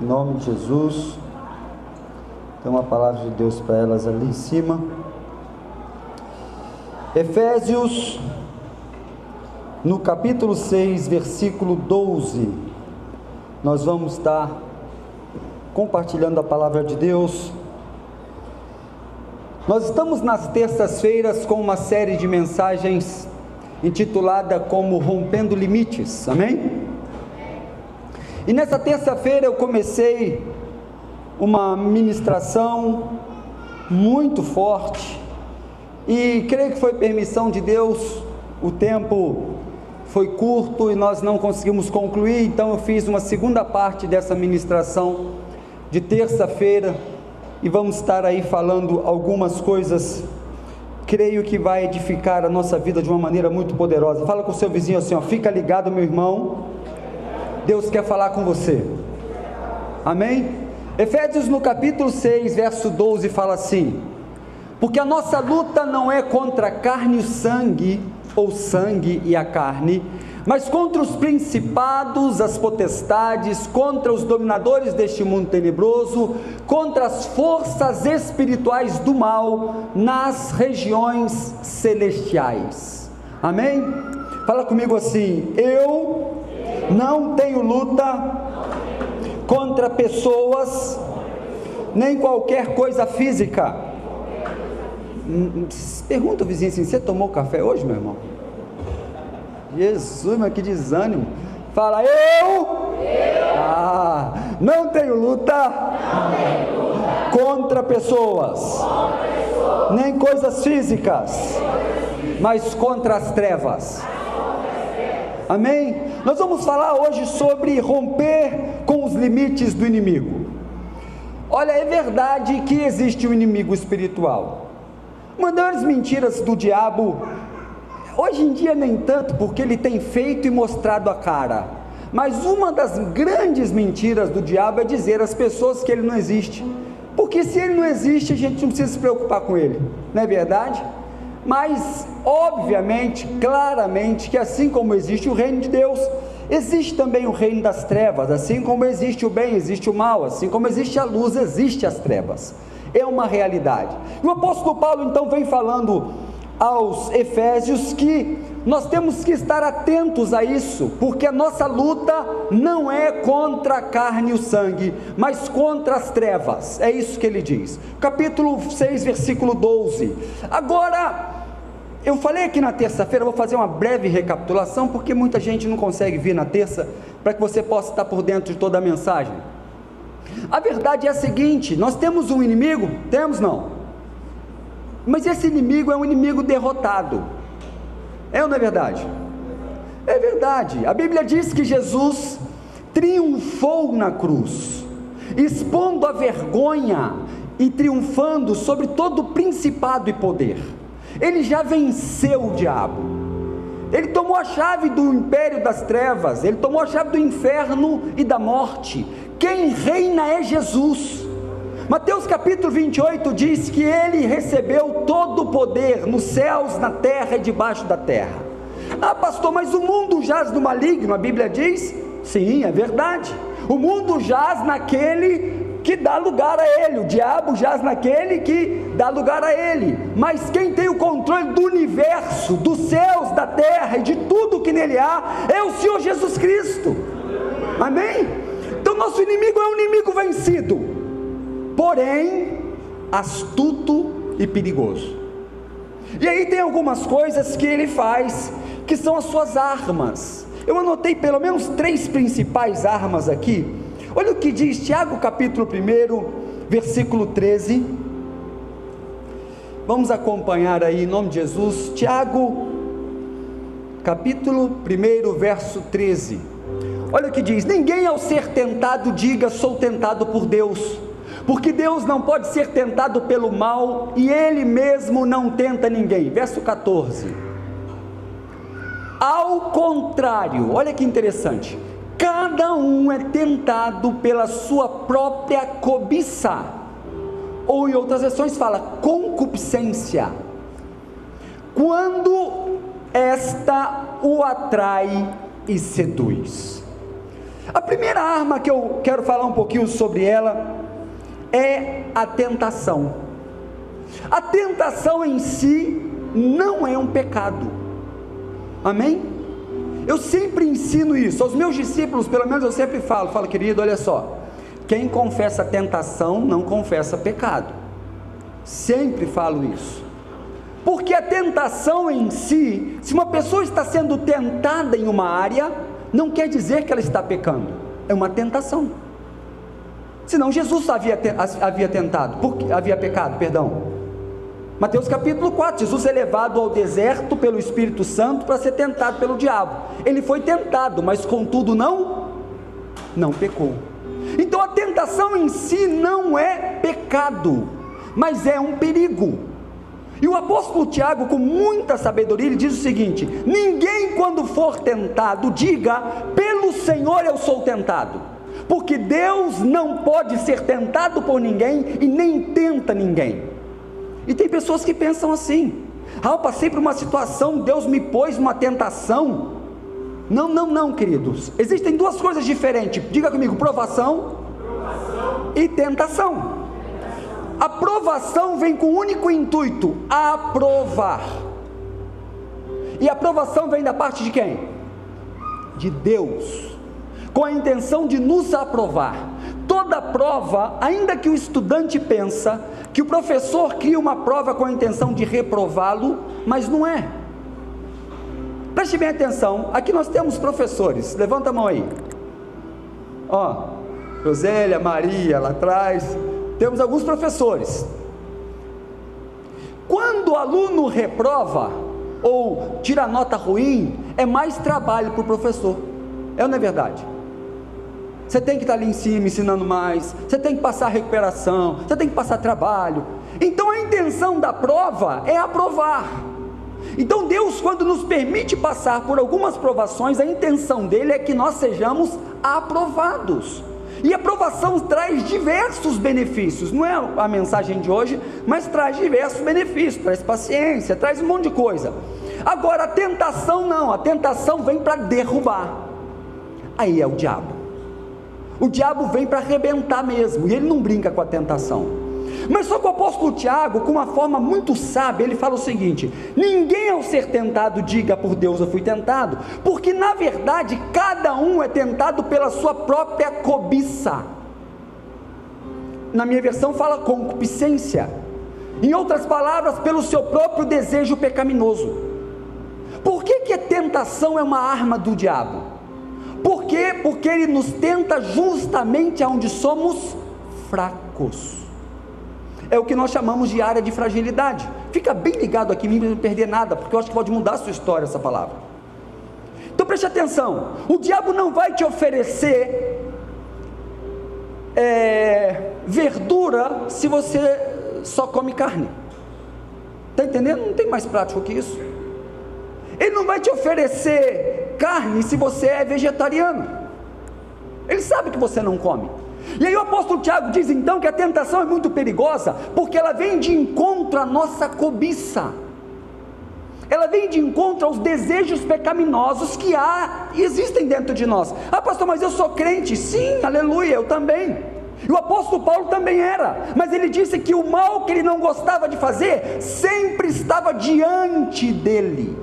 Em nome de Jesus. Tem uma palavra de Deus para elas ali em cima. Efésios, no capítulo 6, versículo 12. Nós vamos estar compartilhando a palavra de Deus. Nós estamos nas terças-feiras com uma série de mensagens intitulada como Rompendo Limites, amém? E nessa terça-feira eu comecei uma ministração muito forte, e creio que foi permissão de Deus. O tempo foi curto e nós não conseguimos concluir, então eu fiz uma segunda parte dessa ministração de terça-feira, e vamos estar aí falando algumas coisas, creio que vai edificar a nossa vida de uma maneira muito poderosa. Fala com o seu vizinho assim, ó, fica ligado, meu irmão, Deus quer falar com você, amém? Efésios no capítulo 6, verso 12 fala assim: porque a nossa luta não é contra a carne e o sangue, ou sangue e a carne, mas contra os principados, as potestades, contra os dominadores deste mundo tenebroso, contra as forças espirituais do mal nas regiões celestiais, amém? Fala comigo assim: eu não tenho luta contra pessoas, nem qualquer coisa física. Pergunta o vizinho assim: você tomou café hoje, meu irmão? Jesus, mas que desânimo. Fala: não tenho luta contra pessoas, nem coisas físicas, mas contra as trevas, amém? Nós vamos falar hoje sobre romper com os limites do inimigo. Olha, é verdade que existe um inimigo espiritual. Uma das mentiras do diabo, hoje em dia nem tanto, porque ele tem feito e mostrado a cara, mas uma das grandes mentiras do diabo é dizer às pessoas que ele não existe, porque se ele não existe, a gente não precisa se preocupar com ele, não é verdade? Mas obviamente, claramente, que assim como existe o reino de Deus, existe também o reino das trevas. Assim como existe o bem, existe o mal. Assim como existe a luz, existe as trevas. É uma realidade. E o apóstolo Paulo então vem falando aos Efésios que nós temos que estar atentos a isso, porque a nossa luta não é contra a carne e o sangue, mas contra as trevas. É isso que ele diz, capítulo 6, versículo 12. Agora, eu falei aqui na terça-feira, vou fazer uma breve recapitulação, porque muita gente não consegue vir na terça, para que você possa estar por dentro de toda a mensagem. A verdade é a seguinte: nós temos um inimigo? Temos, não? Mas esse inimigo é um inimigo derrotado, é ou não é verdade? É verdade. A Bíblia diz que Jesus triunfou na cruz, expondo a vergonha e triunfando sobre todo principado e poder. Ele já venceu o diabo, ele tomou a chave do império das trevas, ele tomou a chave do inferno e da morte. Quem reina é Jesus. Mateus capítulo 28 diz que ele recebeu todo o poder nos céus, na terra e debaixo da terra. Ah, pastor, mas o mundo jaz no maligno, a Bíblia diz? Sim, é verdade. O mundo jaz naquele que dá lugar a ele, o diabo jaz naquele que dá lugar a ele, mas quem tem o controle do universo, dos céus, da terra e de tudo que nele há, é o Senhor Jesus Cristo, amém? Então nosso inimigo é um inimigo vencido, porém astuto e perigoso. E aí tem algumas coisas que ele faz, que são as suas armas. Eu anotei pelo menos 3 principais armas aqui. Olha o que diz Tiago capítulo 1, versículo 13, vamos acompanhar aí em nome de Jesus. Tiago capítulo 1, verso 13, olha o que diz: ninguém ao ser tentado diga sou tentado por Deus, porque Deus não pode ser tentado pelo mal, e Ele mesmo não tenta ninguém. Verso 14, ao contrário, olha que interessante, cada um é tentado pela sua própria cobiça, ou em outras versões fala concupiscência, quando esta o atrai e seduz. A primeira arma que eu quero falar um pouquinho sobre ela é a tentação. A tentação em si não é um pecado, amém? Eu sempre ensino isso, aos meus discípulos, pelo menos eu sempre falo, querido, olha só, quem confessa tentação não confessa pecado, sempre falo isso, porque a tentação em si, se uma pessoa está sendo tentada em uma área, não quer dizer que ela está pecando, é uma tentação, senão Jesus havia pecado, perdão. Mateus capítulo 4, Jesus é levado ao deserto pelo Espírito Santo para ser tentado pelo diabo, ele foi tentado, mas contudo não pecou. Então a tentação em si não é pecado, mas é um perigo. E o apóstolo Tiago, com muita sabedoria, ele diz o seguinte: ninguém quando for tentado diga, pelo Senhor eu sou tentado, porque Deus não pode ser tentado por ninguém e nem tenta ninguém. E tem pessoas que pensam assim: eu passei por uma situação, Deus me pôs uma tentação. Não, queridos, existem duas coisas diferentes, diga comigo: provação e tentação. A provação vem com o único intuito, aprovar, e a aprovação vem da parte de quem? De Deus, com a intenção de nos aprovar. Toda prova, ainda que o estudante pensa que o professor cria uma prova com a intenção de reprová-lo, mas não é. Preste bem atenção, aqui nós temos professores, levanta a mão aí, Josélia, Maria, lá atrás, temos alguns professores. Quando o aluno reprova, ou tira nota ruim, é mais trabalho para o professor, é ou não é verdade? Você tem que estar ali em cima ensinando mais, você tem que passar recuperação, você tem que passar trabalho. Então a intenção da prova é aprovar. Então Deus, quando nos permite passar por algumas provações, a intenção dele é que nós sejamos aprovados. E a aprovação traz diversos benefícios, não é a mensagem de hoje, mas traz diversos benefícios, traz paciência, traz um monte de coisa. Agora a tentação não, a tentação vem para derrubar, aí é o diabo. O diabo vem para arrebentar mesmo, e ele não brinca com a tentação. Mas só que o apóstolo Tiago, com uma forma muito sábia, ele fala o seguinte: ninguém ao ser tentado diga, por Deus eu fui tentado, porque na verdade cada um é tentado pela sua própria cobiça. Na minha versão fala concupiscência, em outras palavras, pelo seu próprio desejo pecaminoso. Por que a tentação é uma arma do diabo? Por quê? Porque ele nos tenta justamente onde somos fracos. É o que nós chamamos de área de fragilidade. Fica bem ligado aqui, não perder nada, porque eu acho que pode mudar a sua história essa palavra. Então preste atenção, o diabo não vai te oferecer verdura se você só come carne. Está entendendo? Não tem mais prático que isso. Ele não vai te oferecer carne se você é vegetariano. Ele sabe que você não come. E aí o apóstolo Tiago diz então que a tentação é muito perigosa, porque ela vem de encontro à nossa cobiça. Ela vem de encontro aos desejos pecaminosos que existem dentro de nós. Pastor, mas eu sou crente. Sim, aleluia, eu também. E o apóstolo Paulo também era, mas ele disse que o mal que ele não gostava de fazer sempre estava diante dele.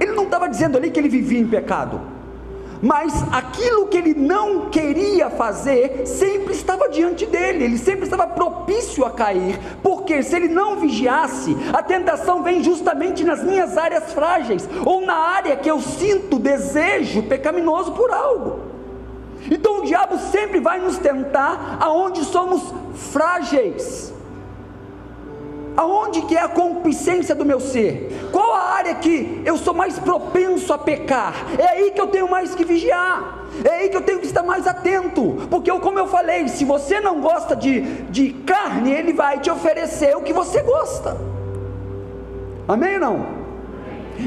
Ele não estava dizendo ali que ele vivia em pecado, mas aquilo que ele não queria fazer sempre estava diante dele, ele sempre estava propício a cair, porque se ele não vigiasse, a tentação vem justamente nas minhas áreas frágeis, ou na área que eu sinto desejo pecaminoso por algo. Então o diabo sempre vai nos tentar aonde somos frágeis. Aonde que é a concupiscência do meu ser? Qual a área que eu sou mais propenso a pecar? É aí que eu tenho mais que vigiar, é aí que eu tenho que estar mais atento, porque como eu falei, se você não gosta de carne, ele vai te oferecer o que você gosta, amém ou não?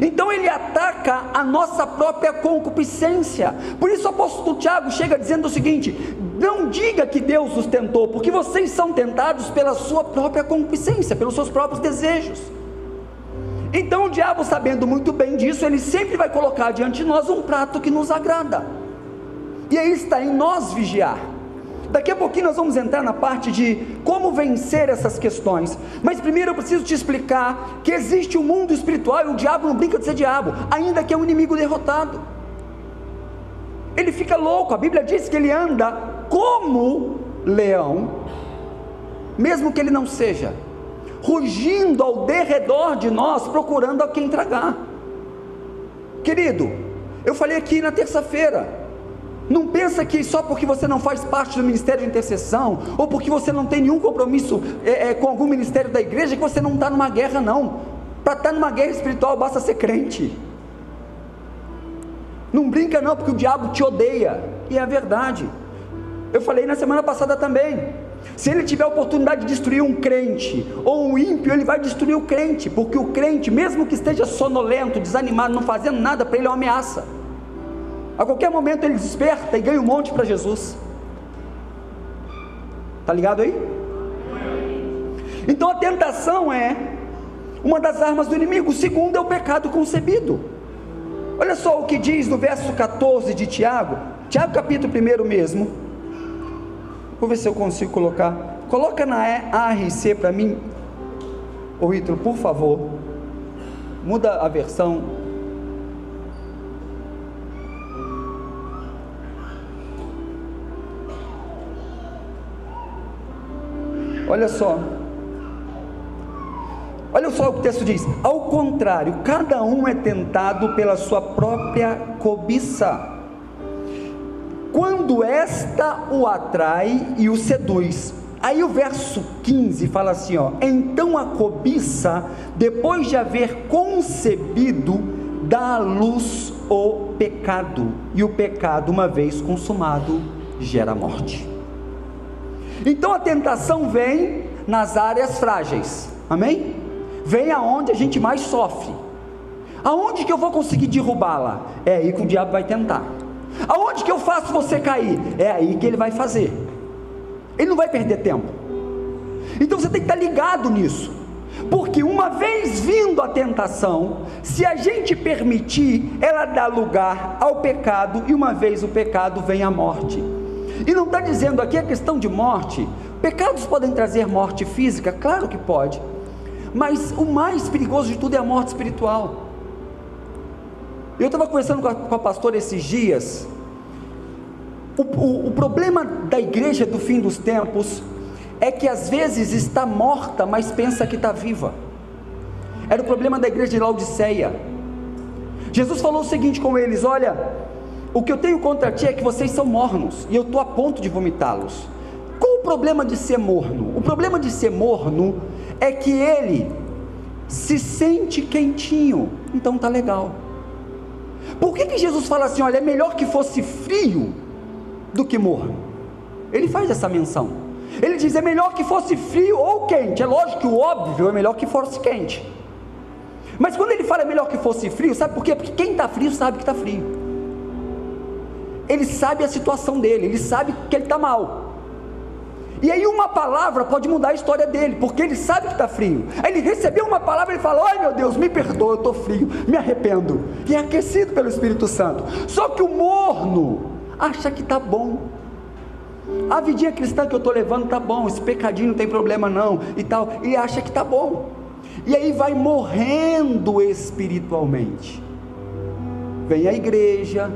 Então ele ataca a nossa própria concupiscência. Por isso o apóstolo Tiago chega dizendo o seguinte: não diga que Deus os tentou, porque vocês são tentados pela sua própria concupiscência, pelos seus próprios desejos. Então o diabo, sabendo muito bem disso, ele sempre vai colocar diante de nós um prato que nos agrada. E aí está em nós vigiar. Daqui a pouquinho nós vamos entrar na parte de como vencer essas questões, mas primeiro eu preciso te explicar que existe um mundo espiritual e o diabo não brinca de ser diabo, ainda que é um inimigo derrotado. Ele fica louco, a Bíblia diz que ele anda como leão, mesmo que ele não seja, rugindo ao derredor de nós, procurando a quem tragar. Querido, eu falei aqui na terça-feira, não pensa que só porque você não faz parte do ministério de intercessão, ou porque você não tem nenhum compromisso com algum ministério da igreja, que você não está numa guerra, não. Para estar numa guerra espiritual basta ser crente. Não brinca não, porque o diabo te odeia, e é a verdade. Eu falei na semana passada também, se ele tiver a oportunidade de destruir um crente, ou um ímpio, ele vai destruir o crente, porque o crente, mesmo que esteja sonolento, desanimado, não fazendo nada, para ele é uma ameaça. A qualquer momento ele desperta e ganha um monte para Jesus. Está ligado aí? Então a tentação é uma das armas do inimigo. O segundo é o pecado concebido. Olha só o que diz no verso 14 de Tiago, Tiago capítulo 1 mesmo. Vou ver se eu consigo colocar. Coloca na ARC para mim, ô Ítalo, por favor. Muda a versão. Olha só o que o texto diz: ao contrário, cada um é tentado pela sua própria cobiça, quando esta o atrai e o seduz. Aí o verso 15 fala assim, então a cobiça, depois de haver concebido, dá à luz o pecado, e o pecado, uma vez consumado, gera morte. Então a tentação vem nas áreas frágeis, amém? Vem aonde a gente mais sofre. Aonde que eu vou conseguir derrubá-la? É aí que o diabo vai tentar. Aonde que eu faço você cair? É aí que ele vai fazer. Ele não vai perder tempo. Então você tem que estar ligado nisso, porque uma vez vindo a tentação, se a gente permitir, ela dá lugar ao pecado, e uma vez o pecado vem a morte. E não está dizendo aqui a questão de morte. Pecados podem trazer morte física? Claro que pode, mas o mais perigoso de tudo é a morte espiritual. Eu estava conversando com a pastora esses dias. O problema da igreja do fim dos tempos é que às vezes está morta, mas pensa que está viva. Era o problema da igreja de Laodiceia. Jesus falou o seguinte com eles: olha, o que eu tenho contra ti é que vocês são mornos, e eu estou a ponto de vomitá-los. Qual o problema de ser morno? O problema de ser morno é que ele se sente quentinho, então está legal. Por que Jesus fala assim, olha, é melhor que fosse frio do que morno? Ele faz essa menção. Ele diz, é melhor que fosse frio ou quente. É lógico que o óbvio é melhor que fosse quente. Mas quando ele fala é melhor que fosse frio, sabe por quê? Porque quem está frio sabe que está frio. Ele sabe a situação dele, ele sabe que ele está mal. E aí uma palavra pode mudar a história dele, porque ele sabe que está frio. Aí ele recebeu uma palavra e ele fala, ai meu Deus, me perdoa, eu estou frio, me arrependo. E é aquecido pelo Espírito Santo. Só que o morno acha que está bom. A vidinha cristã que eu estou levando está bom, esse pecadinho não tem problema não, e tal, e acha que está bom. E aí vai morrendo espiritualmente. Vem à igreja,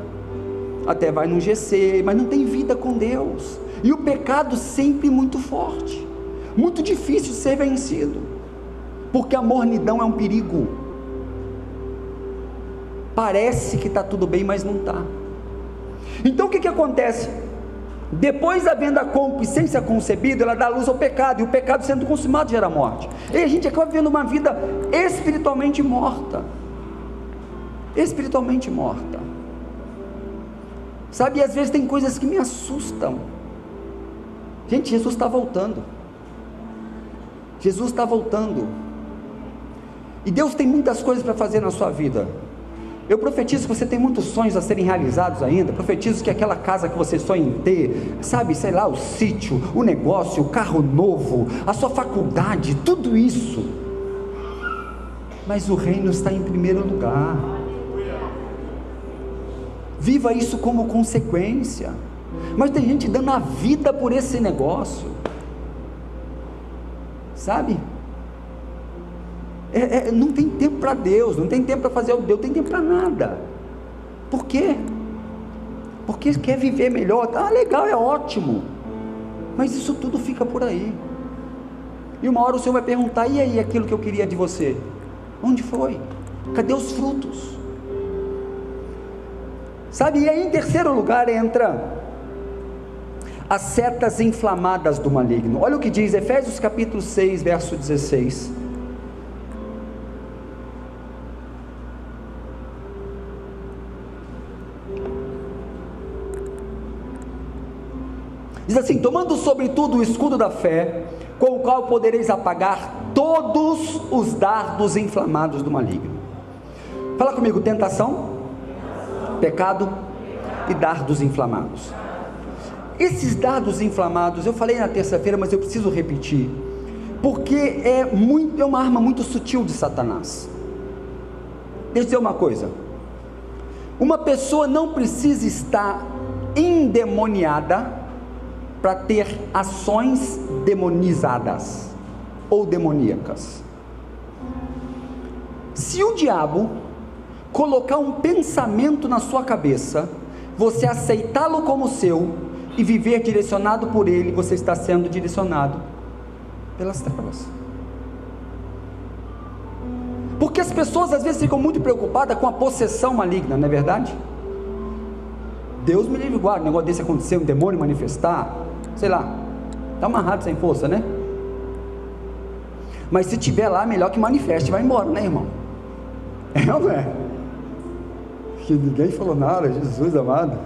até vai no GC, mas não tem vida com Deus. E o pecado sempre muito forte, muito difícil de ser vencido, porque a mornidão é um perigo. Parece que está tudo bem, mas não está. Então o que acontece? Depois, havendo a concupiscência concebida, ela dá luz ao pecado, e o pecado sendo consumado gera morte. E a gente acaba vivendo uma vida espiritualmente morta. Espiritualmente morta. Sabe, e às vezes tem coisas que me assustam. Gente, Jesus está voltando. Jesus está voltando. E Deus tem muitas coisas para fazer na sua vida. Eu profetizo que você tem muitos sonhos a serem realizados ainda. Profetizo que aquela casa que você sonha em ter, sabe, sei lá, o sítio, o negócio, o carro novo, a sua faculdade, tudo isso. Mas o reino está em primeiro lugar. viva isso como consequência. Mas tem gente dando a vida por esse negócio, sabe? Não tem tempo para Deus, não tem tempo para fazer o Deus, não tem tempo para nada. Por quê? Porque quer viver melhor. Legal, é ótimo, mas isso tudo fica por aí. E uma hora o Senhor vai perguntar: e aí, aquilo que eu queria de você, onde foi? Cadê os frutos? Sabe? E aí, em terceiro lugar, entra as setas inflamadas do maligno. Olha o que diz Efésios capítulo 6, verso 16. Diz assim: tomando sobretudo o escudo da fé, com o qual podereis apagar todos os dardos inflamados do maligno. Fala comigo: tentação, pecado e dardos inflamados. Esses dardos inflamados, eu falei na terça-feira, mas eu preciso repetir, porque é uma arma muito sutil de Satanás. Deixa eu dizer uma coisa: uma pessoa não precisa estar endemoniada para ter ações demonizadas ou demoníacas. Se o diabo colocar um pensamento na sua cabeça, você aceitá-lo como seu e viver direcionado por ele, você está sendo direcionado pelas trevas. Porque as pessoas às vezes ficam muito preocupadas com a possessão maligna, não é verdade? Deus me livre e guarde, um negócio desse acontecer, um demônio manifestar, sei lá, está amarrado sem força, né? Mas se tiver lá, melhor que manifeste, vai embora, né, irmão? É ou não é? Que ninguém falou nada, Jesus amado.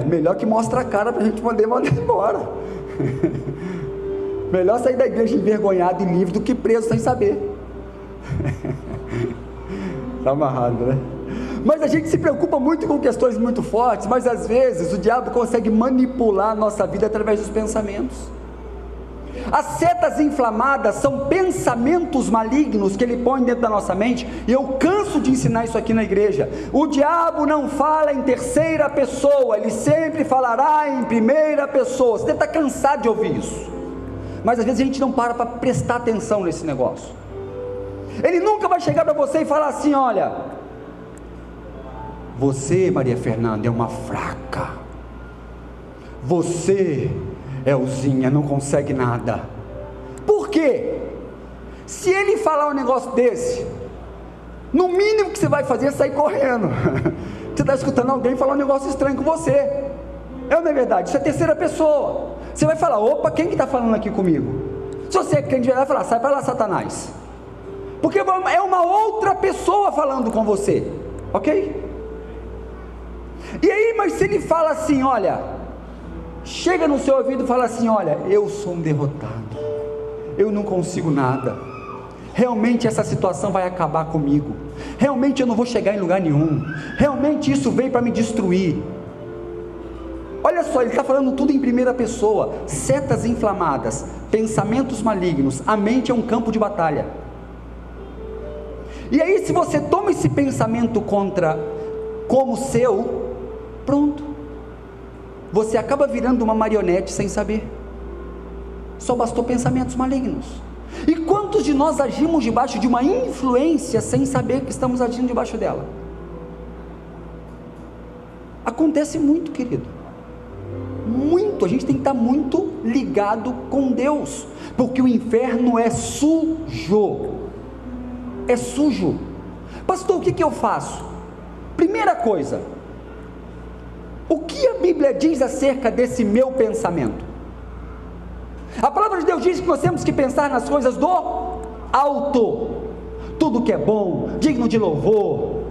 Melhor que mostre a cara para a gente poder mandar embora. Melhor sair da igreja envergonhado e livre do que preso sem saber. Está amarrado, né? Mas a gente se preocupa muito com questões muito fortes, mas às vezes o diabo consegue manipular a nossa vida através dos pensamentos. As setas inflamadas são pensamentos malignos que ele põe dentro da nossa mente, e eu canso de ensinar isso aqui na igreja. O diabo não fala em terceira pessoa, ele sempre falará em primeira pessoa. Você deve estar cansado de ouvir isso, mas às vezes a gente não para prestar atenção nesse negócio. Ele nunca vai chegar para você e falar assim: olha, você, Maria Fernanda, é uma fraca, você, Elzinha, não consegue nada. Por quê? Se ele falar um negócio desse, no mínimo que você vai fazer é sair correndo. Você está escutando alguém falar um negócio estranho com você, é ou não é verdade? Isso é terceira pessoa. Você vai falar: opa, quem que está falando aqui comigo? Se você é crente, vai falar: sai para lá, Satanás, porque é uma outra pessoa falando com você, ok? E aí, mas se ele fala assim, olha, chega no seu ouvido e fala assim: olha, eu sou um derrotado, eu não consigo nada, realmente essa situação vai acabar comigo, realmente eu não vou chegar em lugar nenhum, realmente isso veio para me destruir. Olha só, ele está falando tudo em primeira pessoa. Setas inflamadas, pensamentos malignos, a mente é um campo de batalha. E aí, se você toma esse pensamento como seu, pronto, você acaba virando uma marionete sem saber. Só bastou pensamentos malignos. E quantos de nós agimos debaixo de uma influência sem saber que estamos agindo debaixo dela? Acontece muito, querido, muito. A gente tem que estar muito ligado com Deus, porque o inferno é sujo, é sujo. Pastor, o que eu faço? Primeira coisa, o que a Bíblia diz acerca desse meu pensamento? A palavra de Deus diz que nós temos que pensar nas coisas do alto, tudo que é bom, digno de louvor,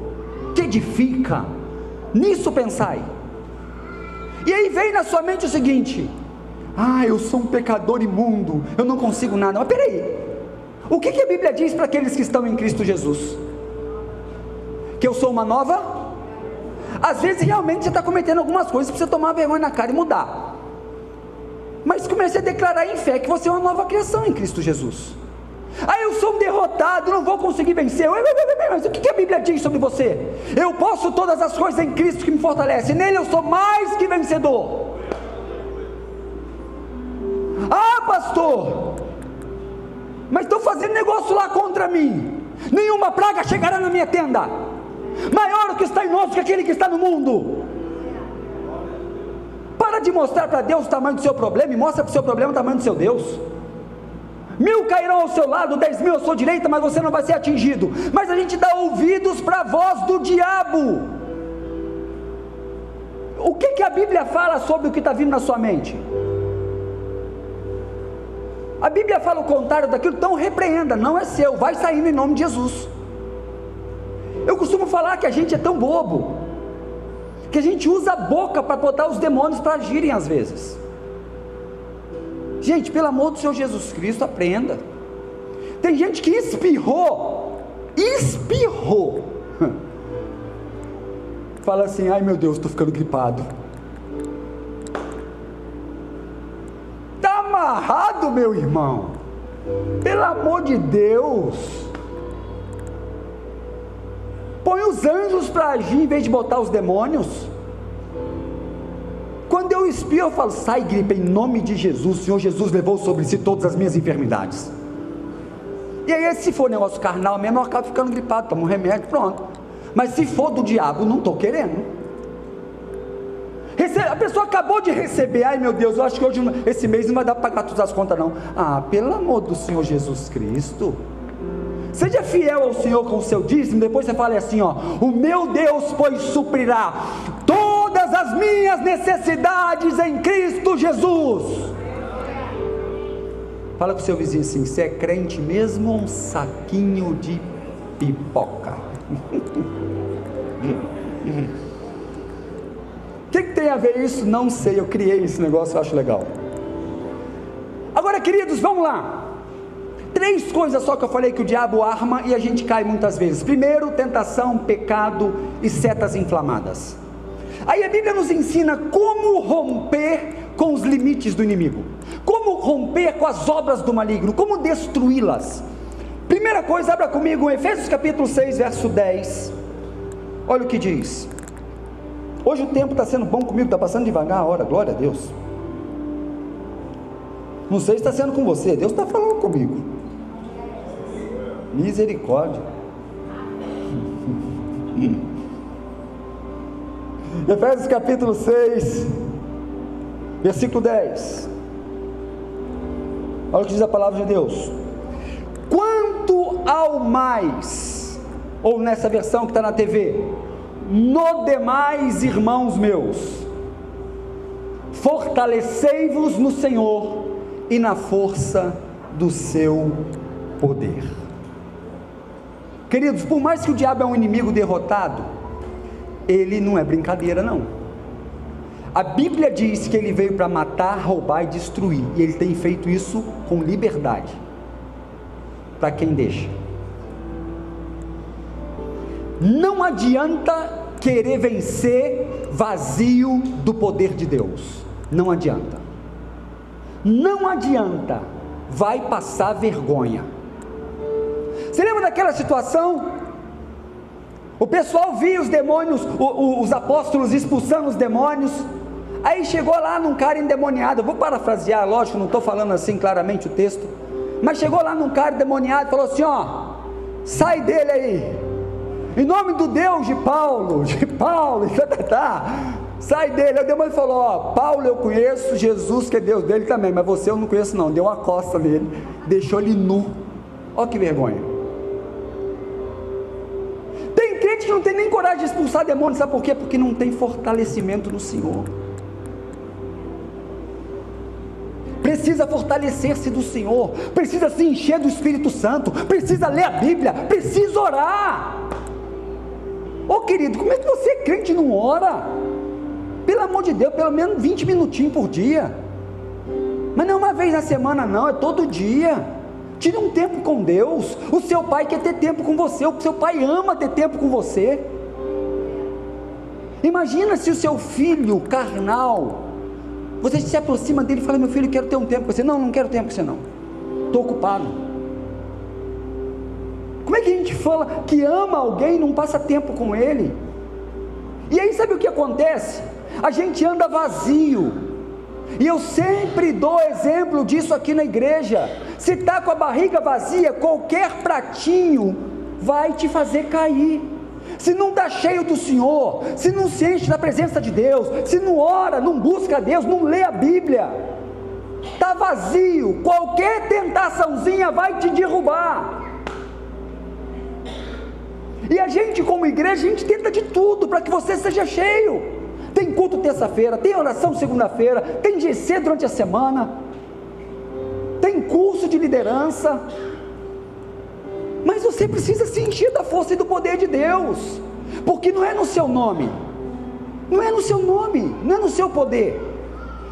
que edifica, nisso pensai. E aí vem na sua mente o seguinte: eu sou um pecador imundo, eu não consigo nada. Mas peraí, o que a Bíblia diz para aqueles que estão em Cristo Jesus? Que eu sou uma nova. Às vezes realmente você está cometendo algumas coisas, precisa tomar vergonha na cara e mudar, mas comece a declarar em fé que você é uma nova criação em Cristo Jesus. Eu sou um derrotado, não vou conseguir vencer. Mas o que a Bíblia diz sobre você? Eu posso todas as coisas em Cristo que me fortalece, nele eu sou mais que vencedor. Ah, pastor, mas estão fazendo negócio lá contra mim. Nenhuma praga chegará na minha tenda. Maior o que está em nós que aquele que está no mundo. Para de mostrar para Deus o tamanho do seu problema e mostra para o seu problema o tamanho do seu Deus. 1000 cairão ao seu lado, 10.000 à sua direita, mas você não vai ser atingido. Mas a gente dá ouvidos para a voz do diabo. O que a Bíblia fala sobre o que está vindo na sua mente? A Bíblia fala o contrário daquilo, então repreenda, não é seu, vai saindo em nome de Jesus. Eu costumo falar que a gente é tão bobo, que a gente usa a boca para botar os demônios para agirem às vezes. Gente, pelo amor do Senhor Jesus Cristo, aprenda. Tem gente que espirrou, fala assim, ai meu Deus, estou ficando gripado. Está amarrado, meu irmão, pelo amor de Deus. Põe os anjos para agir em vez de botar os demônios. Quando eu espio, eu falo, sai gripe em nome de Jesus. O Senhor Jesus levou sobre si todas as minhas enfermidades. E aí, se for negócio carnal mesmo, eu acabo ficando gripado, tomo um remédio, pronto. Mas se for do diabo, não estou querendo. A pessoa acabou de receber, ai meu Deus, eu acho que hoje, esse mês não vai dar para pagar todas as contas não. Ah, pelo amor do Senhor Jesus Cristo, seja fiel ao Senhor com o seu dízimo. Depois você fala assim, ó, o meu Deus pois suprirá todas as minhas necessidades em Cristo Jesus. Fala com o seu vizinho assim, você é crente mesmo ou um saquinho de pipoca? O que tem a ver isso? Não sei, eu criei esse negócio, eu acho legal. Agora, queridos, vamos lá. 3 coisas só que eu falei que o diabo arma e a gente cai muitas vezes. Primeiro, tentação, pecado e setas inflamadas. Aí a Bíblia nos ensina como romper com os limites do inimigo, como romper com as obras do maligno, como destruí-las. Primeira coisa, abra comigo Efésios capítulo 6, verso 10. Olha o que diz. Hoje o tempo está sendo bom comigo, está passando devagar a hora, glória a Deus. Não sei se está sendo com você, Deus está falando comigo. Misericórdia. Efésios capítulo 6, versículo 10. Olha o que diz a palavra de Deus. Quanto ao mais, ou nessa versão que está na TV, no demais, irmãos meus, fortalecei-vos no Senhor e na força do seu poder. Queridos, por mais que o diabo é um inimigo derrotado, ele não é brincadeira não. A Bíblia diz que ele veio para matar, roubar e destruir, e ele tem feito isso com liberdade, para quem deixa. Não adianta querer vencer vazio do poder de Deus, não adianta, não adianta, vai passar vergonha. Você lembra daquela situação? O pessoal via os demônios, os apóstolos expulsando os demônios, aí chegou lá num cara endemoniado, eu vou parafrasear, lógico, não estou falando assim claramente o texto, mas chegou lá num cara endemoniado e falou assim, ó, sai dele aí, em nome do Deus de Paulo, sai dele. Aí o demônio falou, ó, Paulo eu conheço, Jesus que é Deus dele também, mas você eu não conheço não, deu uma costa nele, deixou ele nu, ó que vergonha. Tem crente que não tem nem coragem de expulsar demônio, sabe por quê? Porque não tem fortalecimento no Senhor. Precisa fortalecer-se do Senhor, precisa se encher do Espírito Santo, precisa ler a Bíblia, precisa orar. Ô querido, como é que você crente não ora? Pelo amor de Deus, pelo menos 20 minutinhos por dia, mas não uma vez na semana não, é todo dia. Tire um tempo com Deus. O seu pai quer ter tempo com você, o seu pai ama ter tempo com você. Imagina se o seu filho carnal, você se aproxima dele e fala, meu filho, eu quero ter um tempo com você. Não, não quero tempo com você não, estou ocupado. Como Como é que a gente fala que ama alguém e não passa tempo com ele? E aí sabe o que acontece? A gente anda vazio, e eu sempre dou exemplo disso aqui na igreja. Se está com a barriga vazia, qualquer pratinho vai te fazer cair. Se não está cheio do Senhor, se não se enche da presença de Deus, se não ora, não busca Deus, não lê a Bíblia, está vazio, qualquer tentaçãozinha vai te derrubar. E a gente como igreja, a gente tenta de tudo para que você seja cheio. Tem culto terça-feira, tem oração segunda-feira, tem GC durante a semana, tem curso de liderança, mas você precisa se encher da força e do poder de Deus, porque não é no seu nome, não é no seu nome, não é no seu poder.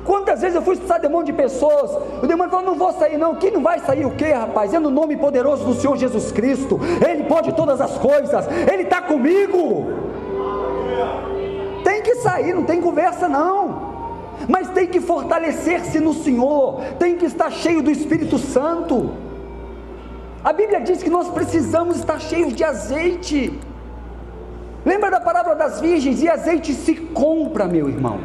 Quantas vezes eu fui expulsar demônio de pessoas, o demônio falou, não vou sair não. Quem não vai sair o quê, rapaz? É no nome poderoso do Senhor Jesus Cristo, Ele pode todas as coisas, Ele está comigo. Tem que sair, não tem conversa não, mas tem que fortalecer-se no Senhor, tem que estar cheio do Espírito Santo. A Bíblia diz que nós precisamos estar cheios de azeite. Lembra da parábola das virgens? E azeite se compra, meu irmão.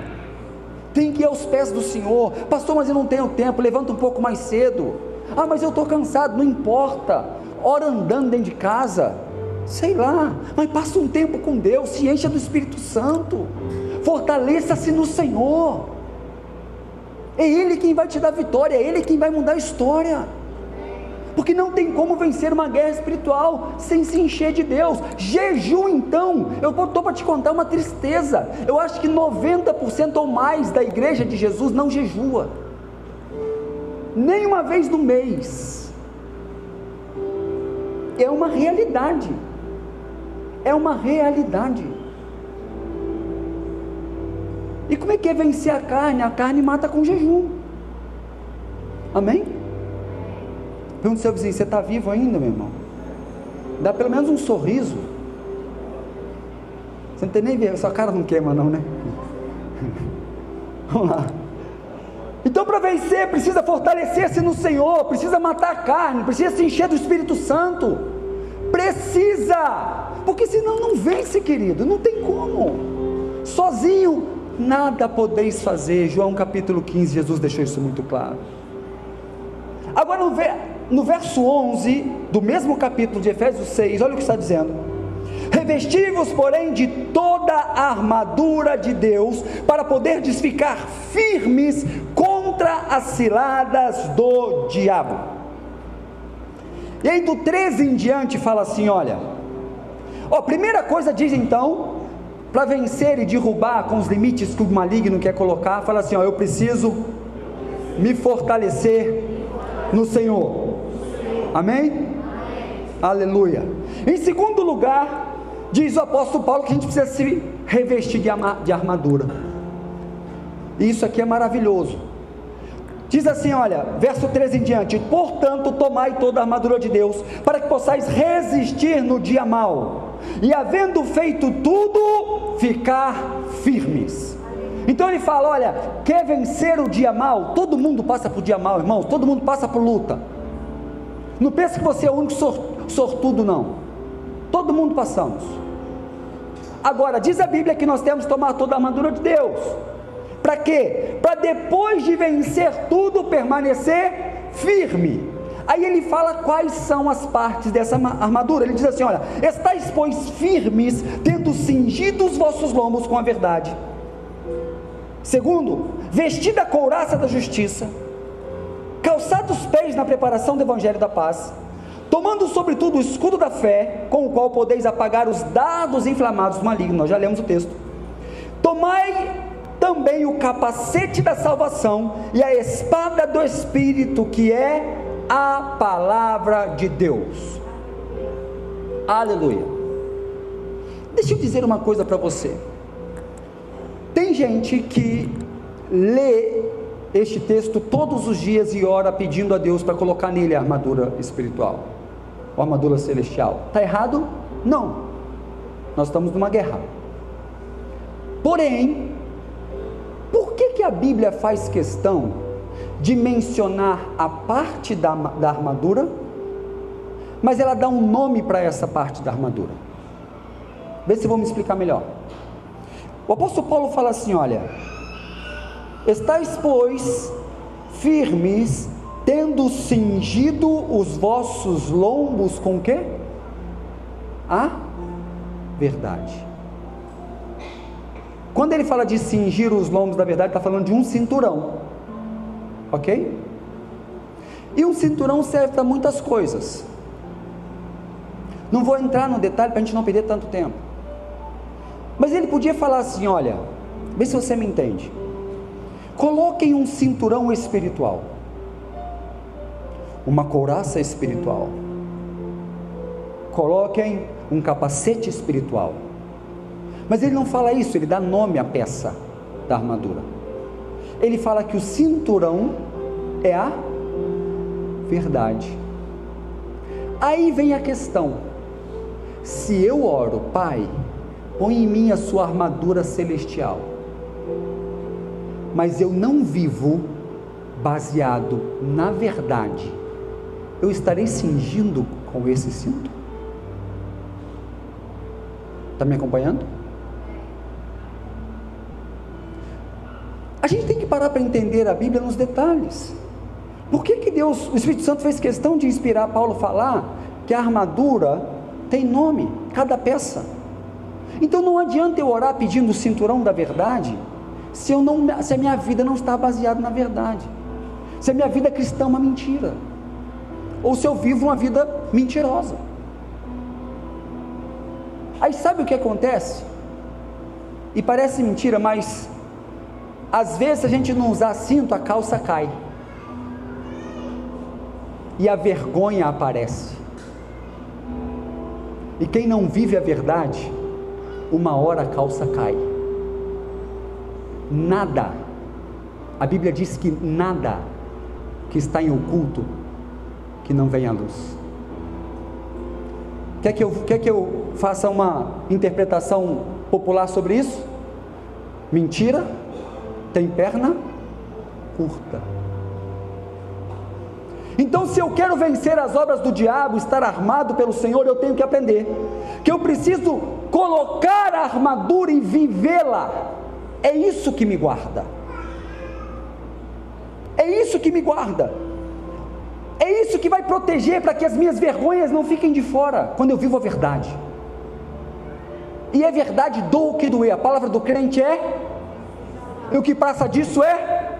Tem que ir aos pés do Senhor. Pastor, mas eu não tenho tempo, levanta um pouco mais cedo. Ah, mas eu estou cansado, não importa, ora andando dentro de casa, sei lá, mas passa um tempo com Deus, se encha do Espírito Santo, fortaleça-se no Senhor. É Ele quem vai te dar vitória, é Ele quem vai mudar a história, porque não tem como vencer uma guerra espiritual sem se encher de Deus. Jejum, então, eu estou para te contar uma tristeza, eu acho que 90% ou mais da igreja de Jesus não jejua, nem uma vez no mês. É uma realidade, é uma realidade. E como é que é vencer a carne? A carne mata com jejum, amém? Pergunta ao seu vizinho, você está vivo ainda, meu irmão? Dá pelo menos um sorriso. Você não tem nem ver, sua cara não queima não, né? Vamos lá. Então para vencer, precisa fortalecer-se no Senhor, precisa matar a carne, precisa se encher do Espírito Santo, precisa, porque senão não vence, querido, não tem como, sozinho nada podeis fazer. João capítulo 15, Jesus deixou isso muito claro. Agora no verso 11, do mesmo capítulo de Efésios 6, olha o que está dizendo: revesti-vos, porém, de toda a armadura de Deus, para poderdes ficar firmes contra as ciladas do diabo. E aí do 13 em diante fala assim, olha, primeira coisa diz então, para vencer e derrubar com os limites que o maligno quer colocar, fala assim, eu preciso me fortalecer no Senhor, amém? Aleluia. Em segundo lugar, diz o apóstolo Paulo que a gente precisa se revestir de armadura. Isso aqui é maravilhoso. Diz assim, olha, verso 13 em diante: portanto, tomai toda a armadura de Deus, para que possais resistir no dia mau, e havendo feito tudo, ficar firmes. Então ele fala, olha, quer vencer o dia mau? Todo mundo passa por dia mau, irmãos, todo mundo passa por luta. Não pense que você é o único sortudo, não. Todo mundo passamos. Agora, diz a Bíblia que nós temos que tomar toda a armadura de Deus. Para quê? Para depois de vencer tudo, permanecer firme. Aí ele fala quais são as partes dessa armadura. Ele diz assim, olha, estáis pois firmes, tendo cingido os vossos lombos com a verdade. Segundo, vestida a couraça da justiça, calçados os pés na preparação do evangelho da paz, tomando sobretudo o escudo da fé, com o qual podeis apagar os dardos inflamados do maligno. Nós já lemos o texto. Tomai também o capacete da salvação e a espada do Espírito, que é a palavra de Deus. Aleluia. Deixa eu dizer uma coisa para você. Tem gente que lê este texto todos os dias e ora pedindo a Deus para colocar nele a armadura espiritual, a armadura celestial. Está errado? Não. Nós estamos numa guerra. Porém, por que a Bíblia faz questão de mencionar a parte da armadura, mas ela dá um nome para essa parte da armadura. Vê se eu vou me explicar melhor. O apóstolo Paulo fala assim, olha: estais, pois, firmes, tendo cingido os vossos lombos com o quê? A verdade. Quando ele fala de cingir os lombos da verdade, está falando de um cinturão, ok? E um cinturão serve para muitas coisas. Não vou entrar no detalhe para a gente não perder tanto tempo, mas ele podia falar assim, olha, vê se você me entende, coloquem um cinturão espiritual, uma couraça espiritual, coloquem um capacete espiritual. Mas ele não fala isso, ele dá nome à peça da armadura. Ele fala que o cinturão é a verdade. Aí vem a questão: se eu oro, Pai, põe em mim a sua armadura celestial, mas eu não vivo baseado na verdade, eu estarei cingindo com esse cinto? Está me acompanhando? A gente tem que parar para entender a Bíblia nos detalhes. Por que Deus, o Espírito Santo fez questão de inspirar Paulo a falar que a armadura tem nome, cada peça? Então não adianta eu orar pedindo o cinturão da verdade, se a minha vida não está baseada na verdade, se a minha vida cristã é uma mentira, ou se eu vivo uma vida mentirosa. Aí sabe o que acontece? E parece mentira, mas às vezes, se a gente não usar cinto, a calça cai, e a vergonha aparece. E quem não vive a verdade, uma hora a calça cai. Nada, a Bíblia diz que nada que está em oculto, que não vem à luz. Quer que eu faça uma interpretação popular sobre isso? Mentira tem perna curta. Então, se eu quero vencer as obras do diabo, estar armado pelo Senhor, eu tenho que aprender que eu preciso colocar a armadura e vivê-la. É isso que me guarda. É isso que me guarda. É isso que vai proteger para que as minhas vergonhas não fiquem de fora, quando eu vivo a verdade. E é verdade, doa o que doer. A palavra do crente é, e o que passa disso é.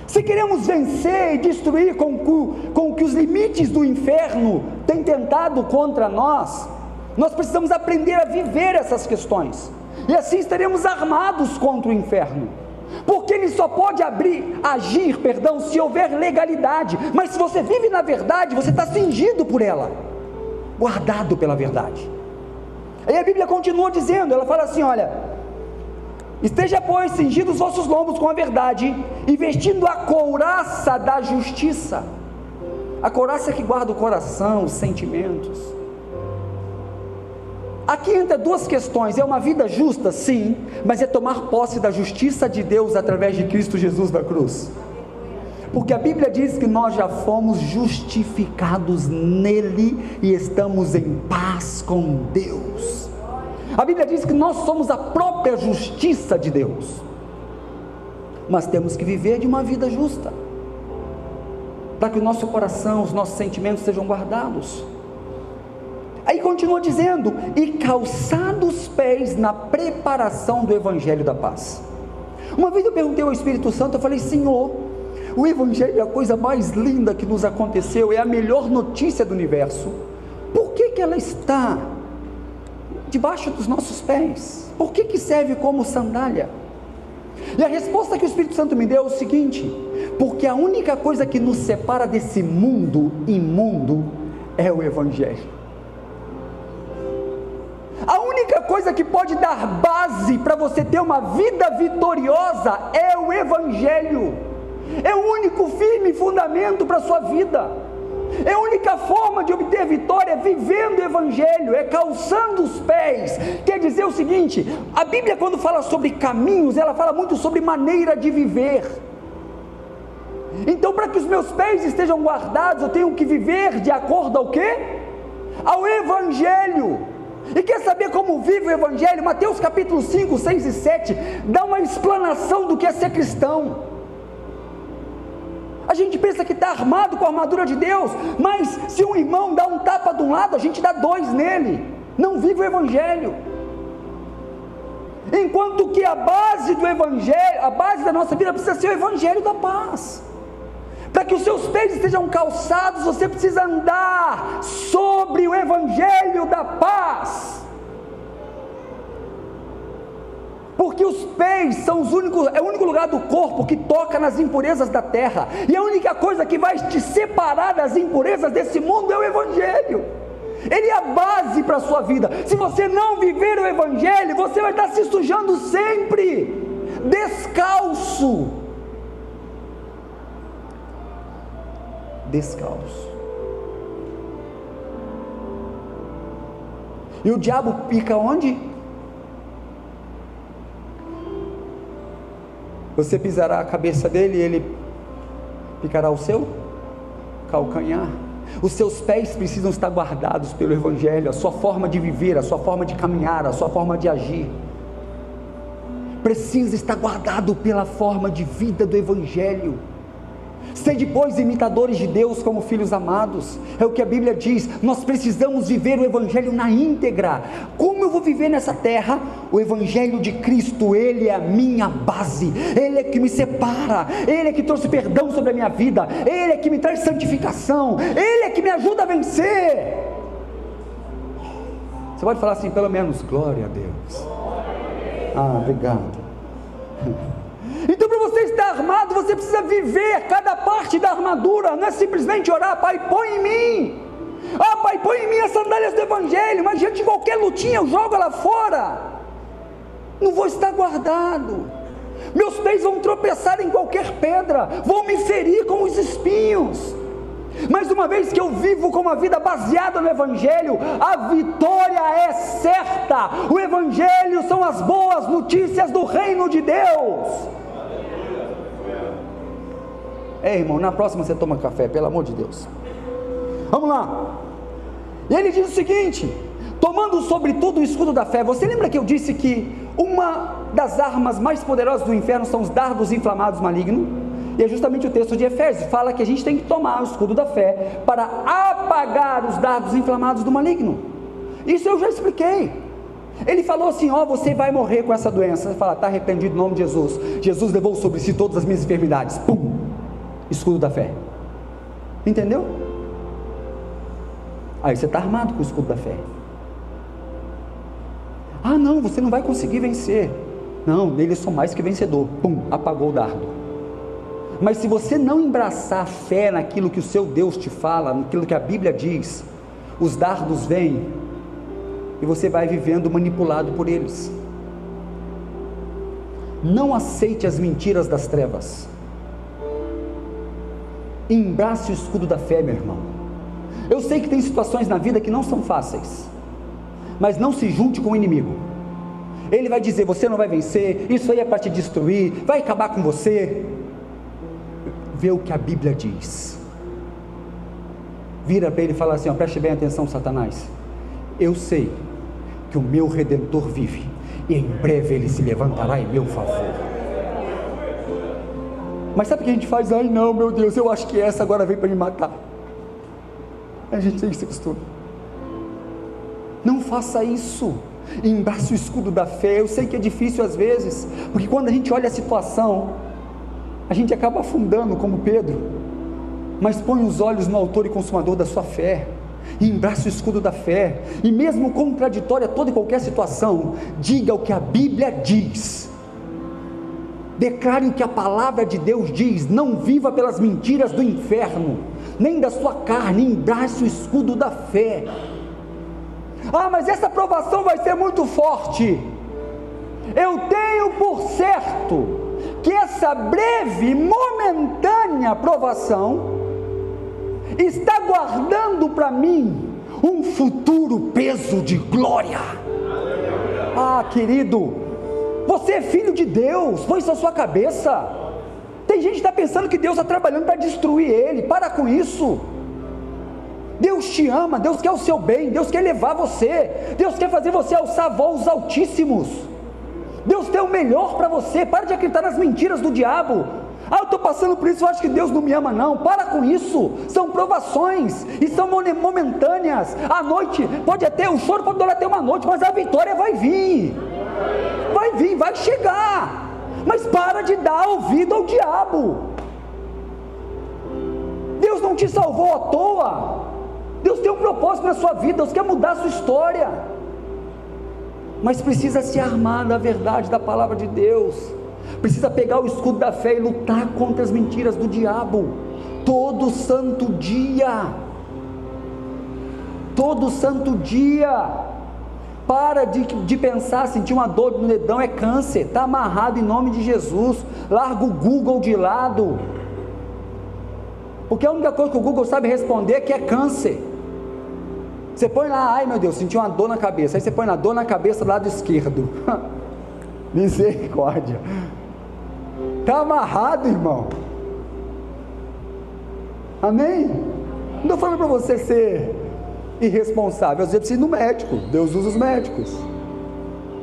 Se queremos vencer e destruir com que os limites do inferno têm tentado contra nós, nós precisamos aprender a viver essas questões, e assim estaremos armados contra o inferno, porque ele só pode agir, se houver legalidade. Mas se você vive na verdade, você está cingido por ela, guardado pela verdade. Aí a Bíblia continua dizendo, ela fala assim, olha: esteja, pois, cingidos os vossos lombos com a verdade, e vestindo a couraça da justiça. A couraça que guarda o coração, os sentimentos. Aqui entra duas questões: é uma vida justa? Sim, mas é tomar posse da justiça de Deus através de Cristo Jesus na cruz. Porque a Bíblia diz que nós já fomos justificados nele e estamos em paz com Deus. A Bíblia diz que nós somos a própria justiça de Deus, mas temos que viver de uma vida justa, para que o nosso coração, os nossos sentimentos sejam guardados. Aí continua dizendo: e calçados os pés na preparação do Evangelho da paz. Uma vez eu perguntei ao Espírito Santo, eu falei: Senhor, o Evangelho é a coisa mais linda que nos aconteceu, é a melhor notícia do universo, por que ela está debaixo dos nossos pés? Por que serve como sandália? E a resposta que o Espírito Santo me deu é o seguinte: porque a única coisa que nos separa desse mundo imundo é o Evangelho. A única coisa que pode dar base para você ter uma vida vitoriosa é o Evangelho. É o único firme fundamento para a sua vida. É a única forma de obter vitória, vivendo o Evangelho, é calçando os pés. Quer dizer o seguinte: a Bíblia, quando fala sobre caminhos, ela fala muito sobre maneira de viver. Então, para que os meus pés estejam guardados, eu tenho que viver de acordo ao quê? Ao Evangelho. E quer saber como vive o Evangelho? Mateus capítulo 5, 6 e 7 dá uma explanação do que é ser cristão. A gente pensa que está armado com a armadura de Deus, mas se um irmão dá um tapa de um lado, a gente dá dois nele. Não vive o Evangelho. Enquanto que a base do Evangelho, a base da nossa vida precisa ser o Evangelho da paz. Para que os seus pés estejam calçados, você precisa andar sobre o Evangelho da paz. Porque os pés são é o único lugar do corpo que toca nas impurezas da terra. E a única coisa que vai te separar das impurezas desse mundo é o Evangelho. Ele é a base para a sua vida. Se você não viver o Evangelho, você vai estar se sujando sempre, descalço. E o diabo pica onde? Você pisará a cabeça dele e ele picará o seu calcanhar. Os seus pés precisam estar guardados pelo Evangelho. A sua forma de viver, a sua forma de caminhar, a sua forma de agir precisa estar guardado pela forma de vida do Evangelho. Sede, pois, imitadores de Deus como filhos amados. É o que a Bíblia diz. Nós precisamos viver o Evangelho na íntegra. Como eu vou viver nessa terra? O Evangelho de Cristo, Ele é a minha base. Ele é que me separa. Ele é que trouxe perdão sobre a minha vida. Ele é que me traz santificação. Ele é que me ajuda a vencer. Você pode falar assim, pelo menos, glória a Deus. Ah, obrigado. Então, para você estar armado, você precisa viver cada parte da armadura. Não é simplesmente orar, Pai, põe em mim. Ah, Pai, põe em mim as sandálias do Evangelho. Mas diante de qualquer lutinha, eu jogo ela fora. Não vou estar guardado. Meus pés vão tropeçar em qualquer pedra, vão me ferir com os espinhos. Mas uma vez que eu vivo com uma vida baseada no Evangelho, a vitória é certa. O Evangelho são as boas notícias do reino de Deus. Irmão, na próxima você toma café, pelo amor de Deus. Vamos lá. E ele diz o seguinte: tomando sobretudo o escudo da fé. Você lembra que eu disse que uma das armas mais poderosas do inferno são os dardos inflamados malignos? E é justamente o texto de Efésios, fala que a gente tem que tomar o escudo da fé para apagar os dardos inflamados do maligno. Isso eu já expliquei. Ele falou assim, você vai morrer com essa doença. Você fala, está arrependido em nome de Jesus. Jesus levou sobre si todas as minhas enfermidades. Pum! Escudo da fé. Entendeu? Aí você está armado com o escudo da fé. Não, você não vai conseguir vencer. Não, nele eu sou mais que vencedor. Pum! Apagou o dardo. Mas se você não embraçar fé naquilo que o seu Deus te fala, naquilo que a Bíblia diz, os dardos vêm e você vai vivendo manipulado por eles. Não aceite as mentiras das trevas. Embrace o escudo da fé, meu irmão. Eu sei que tem situações na vida que não são fáceis, mas não se junte com o inimigo. Ele vai dizer, você não vai vencer, isso aí é para te destruir, vai acabar com você. Vê o que a Bíblia diz. Vira para ele e fala assim, preste bem atenção, Satanás. Eu sei que o meu Redentor vive, e em breve ele se levantará em meu favor. Mas sabe o que a gente faz? Não, meu Deus, eu acho que essa agora veio para me matar. A gente tem esse costume. Não faça isso. Embrace o escudo da fé. Eu sei que é difícil às vezes, porque quando a gente olha a situação, a gente acaba afundando como Pedro, mas põe os olhos no autor e consumador da sua fé, e embrace o escudo da fé, e mesmo contraditória toda e qualquer situação, diga o que a Bíblia diz, declare o que a palavra de Deus diz, não viva pelas mentiras do inferno, nem da sua carne, embrace o escudo da fé. Mas essa provação vai ser muito forte. Eu tenho por certo que essa breve, momentânea provação está guardando para mim um futuro peso de glória. Querido, você é filho de Deus, põe isso na sua cabeça. Tem gente está pensando que Deus está trabalhando para destruir ele. Para com isso. Deus te ama, Deus quer o seu bem, Deus quer levar você, Deus quer fazer você alçar voos altíssimos. Deus tem o melhor para você. Para de acreditar nas mentiras do diabo. Eu estou passando por isso, eu acho que Deus não me ama. Não, para com isso. São provações e são momentâneas. A noite pode até, o choro pode durar até uma noite, mas a vitória vai vir, vai chegar. Mas para de dar ouvido ao diabo. Deus não te salvou à toa. Deus tem um propósito na sua vida, Deus quer mudar a sua história, mas precisa se armar da verdade da palavra de Deus, precisa pegar o escudo da fé e lutar contra as mentiras do diabo, todo santo dia, para de pensar, sentir uma dor no dedão é câncer, está amarrado em nome de Jesus, larga o Google de lado, porque a única coisa que o Google sabe responder é que é câncer. Você põe lá, ai meu Deus, senti uma dor na cabeça, aí você põe na dor na cabeça do lado esquerdo, misericórdia, está amarrado, irmão, amém? Não estou falando para você ser irresponsável, você precisa ir no médico, Deus usa os médicos,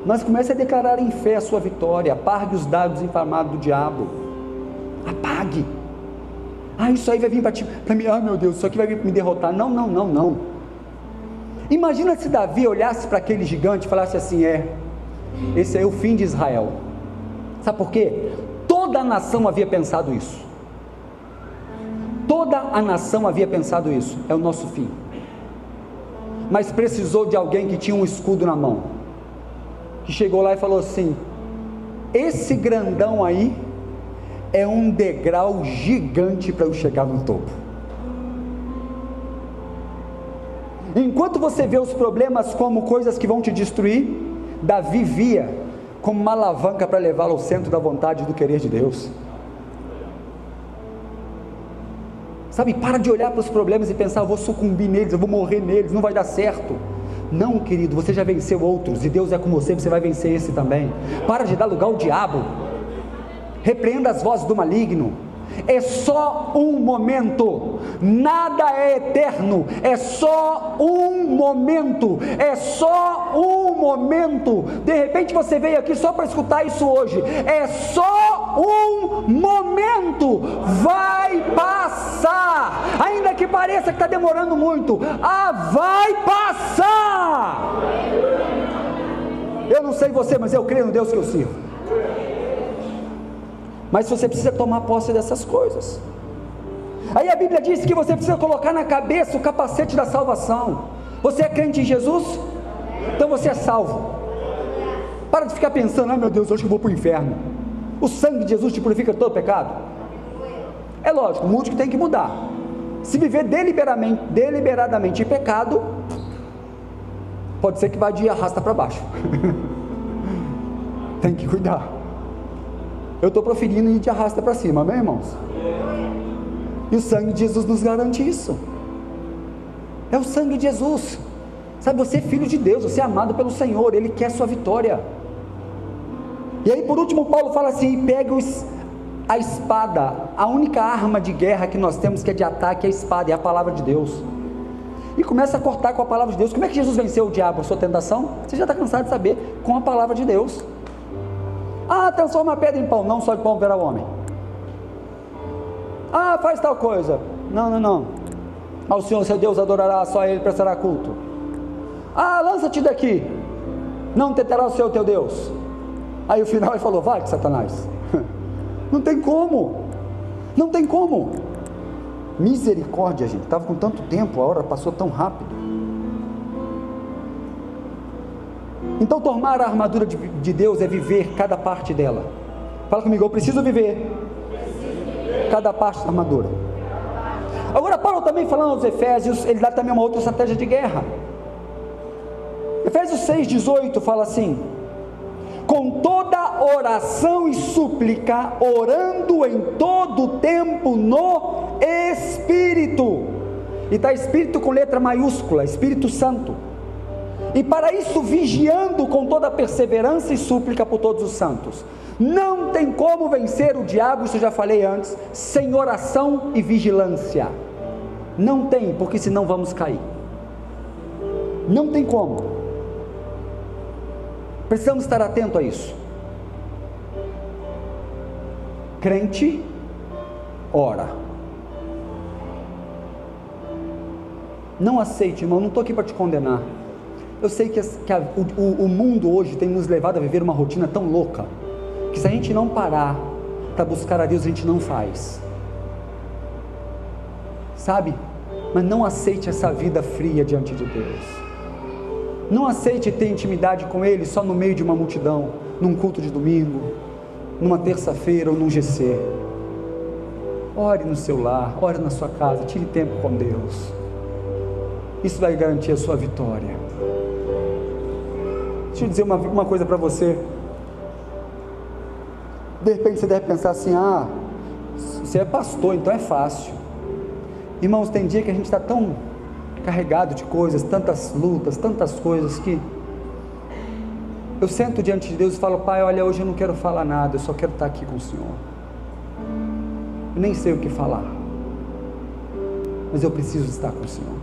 mas comece a declarar em fé a sua vitória, apague os dados inflamados do diabo, apague. Isso aí vai vir para mim, meu Deus, isso aqui vai vir para me derrotar. Não. Imagina se Davi olhasse para aquele gigante e falasse assim: esse é o fim de Israel. Sabe por quê? Toda a nação havia pensado isso. É o nosso fim. Mas precisou de alguém que tinha um escudo na mão, que chegou lá e falou assim: esse grandão aí é um degrau gigante para eu chegar no topo. Enquanto você vê os problemas como coisas que vão te destruir, Davi via como uma alavanca para levá-lo ao centro da vontade e do querer de Deus. Sabe, para de olhar para os problemas e pensar: eu vou sucumbir neles, eu vou morrer neles, não vai dar certo. Não, querido, você já venceu outros, e Deus é com você, você vai vencer esse também. Para de dar lugar ao diabo, repreenda as vozes do maligno. É só um momento, nada é eterno, é só um momento, de repente você veio aqui só para escutar isso hoje, é só um momento, vai passar, ainda que pareça que está demorando muito, vai passar. Eu não sei você, mas eu creio no Deus que eu sirvo. Mas você precisa tomar posse dessas coisas. Aí a Bíblia diz que você precisa colocar na cabeça o capacete da salvação. Você é crente em Jesus? Então você é salvo. Para de ficar pensando: meu Deus, hoje eu vou para o inferno. O sangue de Jesus te purifica de todo pecado. É lógico, o mundo que tem que mudar. Se viver deliberadamente em pecado, pode ser que vá de arrasta para baixo. Tem que cuidar. Eu estou proferindo e te arrasta para cima, amém, irmãos? E o sangue de Jesus nos garante isso. É o sangue de Jesus. Sabe, você é filho de Deus, você é amado pelo Senhor, Ele quer sua vitória. E aí por último Paulo fala assim: pega a espada, a única arma de guerra que nós temos, que é de ataque, é a espada, é a palavra de Deus. E começa a cortar com a palavra de Deus. Como é que Jesus venceu o diabo, a sua tentação? Você já está cansado de saber, com a palavra de Deus. Transforma a pedra em pão, não só de pão verá o homem. Faz tal coisa, não. Ao Senhor seu Deus adorará, só a Ele prestará culto. Lança-te daqui, não tentará o Senhor teu Deus. Aí o final ele falou: vai, Satanás. Não tem como. Misericórdia, gente, estava com tanto tempo, a hora passou tão rápido. Então tomar a armadura de Deus é viver cada parte dela. Fala comigo: eu preciso viver cada parte da armadura. Agora Paulo também, falando aos Efésios, ele dá também uma outra estratégia de guerra. Efésios 6,18 fala assim: com toda oração e súplica, orando em todo tempo no Espírito. E está Espírito com letra maiúscula, Espírito Santo. e para isso vigiando com toda perseverança e súplica por todos os santos. Não tem como vencer o diabo, isso eu já falei antes, sem oração e vigilância. Não tem, porque senão vamos cair. Não tem como. Precisamos estar atento a isso. Crente, ora. Não aceite, irmão, não estou aqui para te condenar. Eu sei que o mundo hoje tem nos levado a viver uma rotina tão louca, que se a gente não parar para buscar a Deus, a gente não faz. Sabe? Mas não aceite essa vida fria diante de Deus. Não aceite ter intimidade com Ele só no meio de uma multidão, num culto de domingo, numa terça-feira ou num GC. Ore no seu lar, ore na sua casa, tire tempo com Deus. Isso vai garantir a sua vitória. Deixa eu dizer uma coisa para você. De repente você deve pensar assim: ah, você é pastor, então é fácil. Irmãos, tem dia que a gente está tão carregado de coisas, tantas lutas, tantas coisas, que eu sento diante de Deus e falo: Pai, olha, hoje eu não quero falar nada, eu só quero estar aqui com o Senhor. Eu nem sei o que falar, mas eu preciso estar com o Senhor.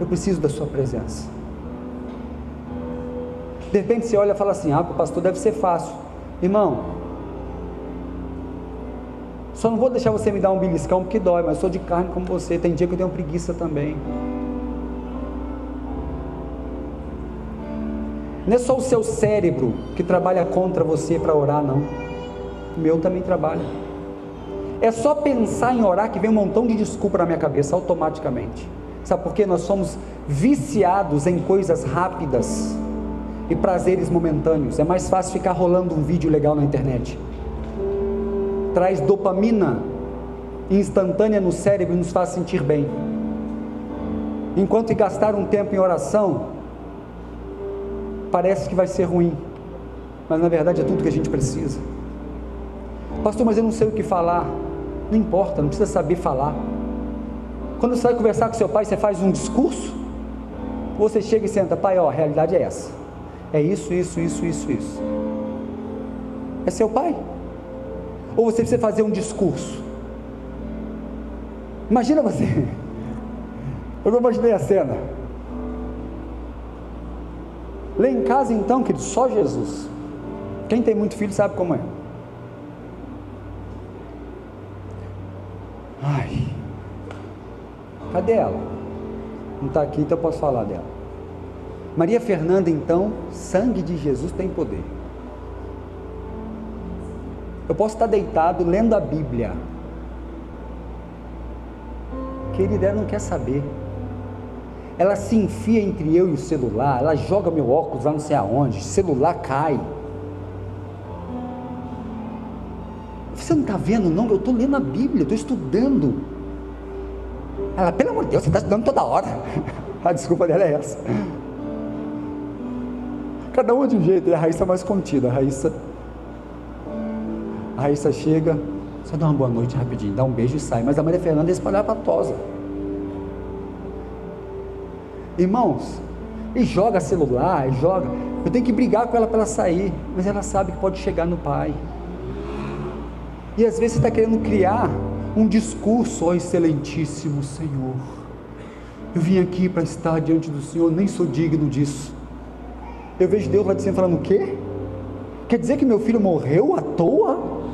Eu preciso da sua presença. De repente você olha e fala assim: ah, para o pastor deve ser fácil. Irmão, só não vou deixar você me dar um beliscão porque dói, mas eu sou de carne como você. Tem dia que eu tenho preguiça também. Não é só o seu cérebro que trabalha contra você para orar, não. O meu também trabalha. É só pensar em orar que vem um montão de desculpa na minha cabeça automaticamente. Sabe por quê? Nós somos viciados em coisas rápidas e prazeres momentâneos. É mais fácil ficar rolando um vídeo legal na internet. Traz dopamina instantânea no cérebro e nos faz sentir bem. Enquanto que gastar um tempo em oração parece que vai ser ruim, mas na verdade é tudo que a gente precisa. Pastor, mas eu não sei o que falar. Não importa, não precisa saber falar. Quando você vai conversar com seu pai, você faz um discurso, ou você chega e senta: pai, ó, a realidade é essa, é isso. É seu pai? Ou você precisa fazer um discurso? Imagina você, eu imaginei a cena, lá em casa então, querido, só Jesus. Quem tem muito filho sabe como é. Ai, cadê ela? Não está aqui, então eu posso falar dela. Maria Fernanda, então, sangue de Jesus tem poder. Eu posso estar deitado lendo a Bíblia, querida, ela não quer saber. Ela se enfia entre eu e o celular, ela joga meu óculos lá não sei aonde, o celular cai. Você não está vendo não? Eu estou lendo a Bíblia, estou estudando. Ela: pelo amor de Deus, você está estudando toda hora. A desculpa dela é essa. Cada uma de um jeito. E a Raíssa mais contida. A Raíssa chega, só dá uma boa noite rapidinho, dá um beijo e sai. Mas a Maria Fernanda é espalhafatosa. Irmãos, e joga celular, e joga. Eu tenho que brigar com ela para ela sair, mas ela sabe que pode chegar no pai. E às vezes você está querendo criar um discurso: ó excelentíssimo Senhor, eu vim aqui para estar diante do Senhor, nem sou digno disso. Eu vejo Deus lá de cima falando: o quê? Quer dizer que meu filho morreu à toa?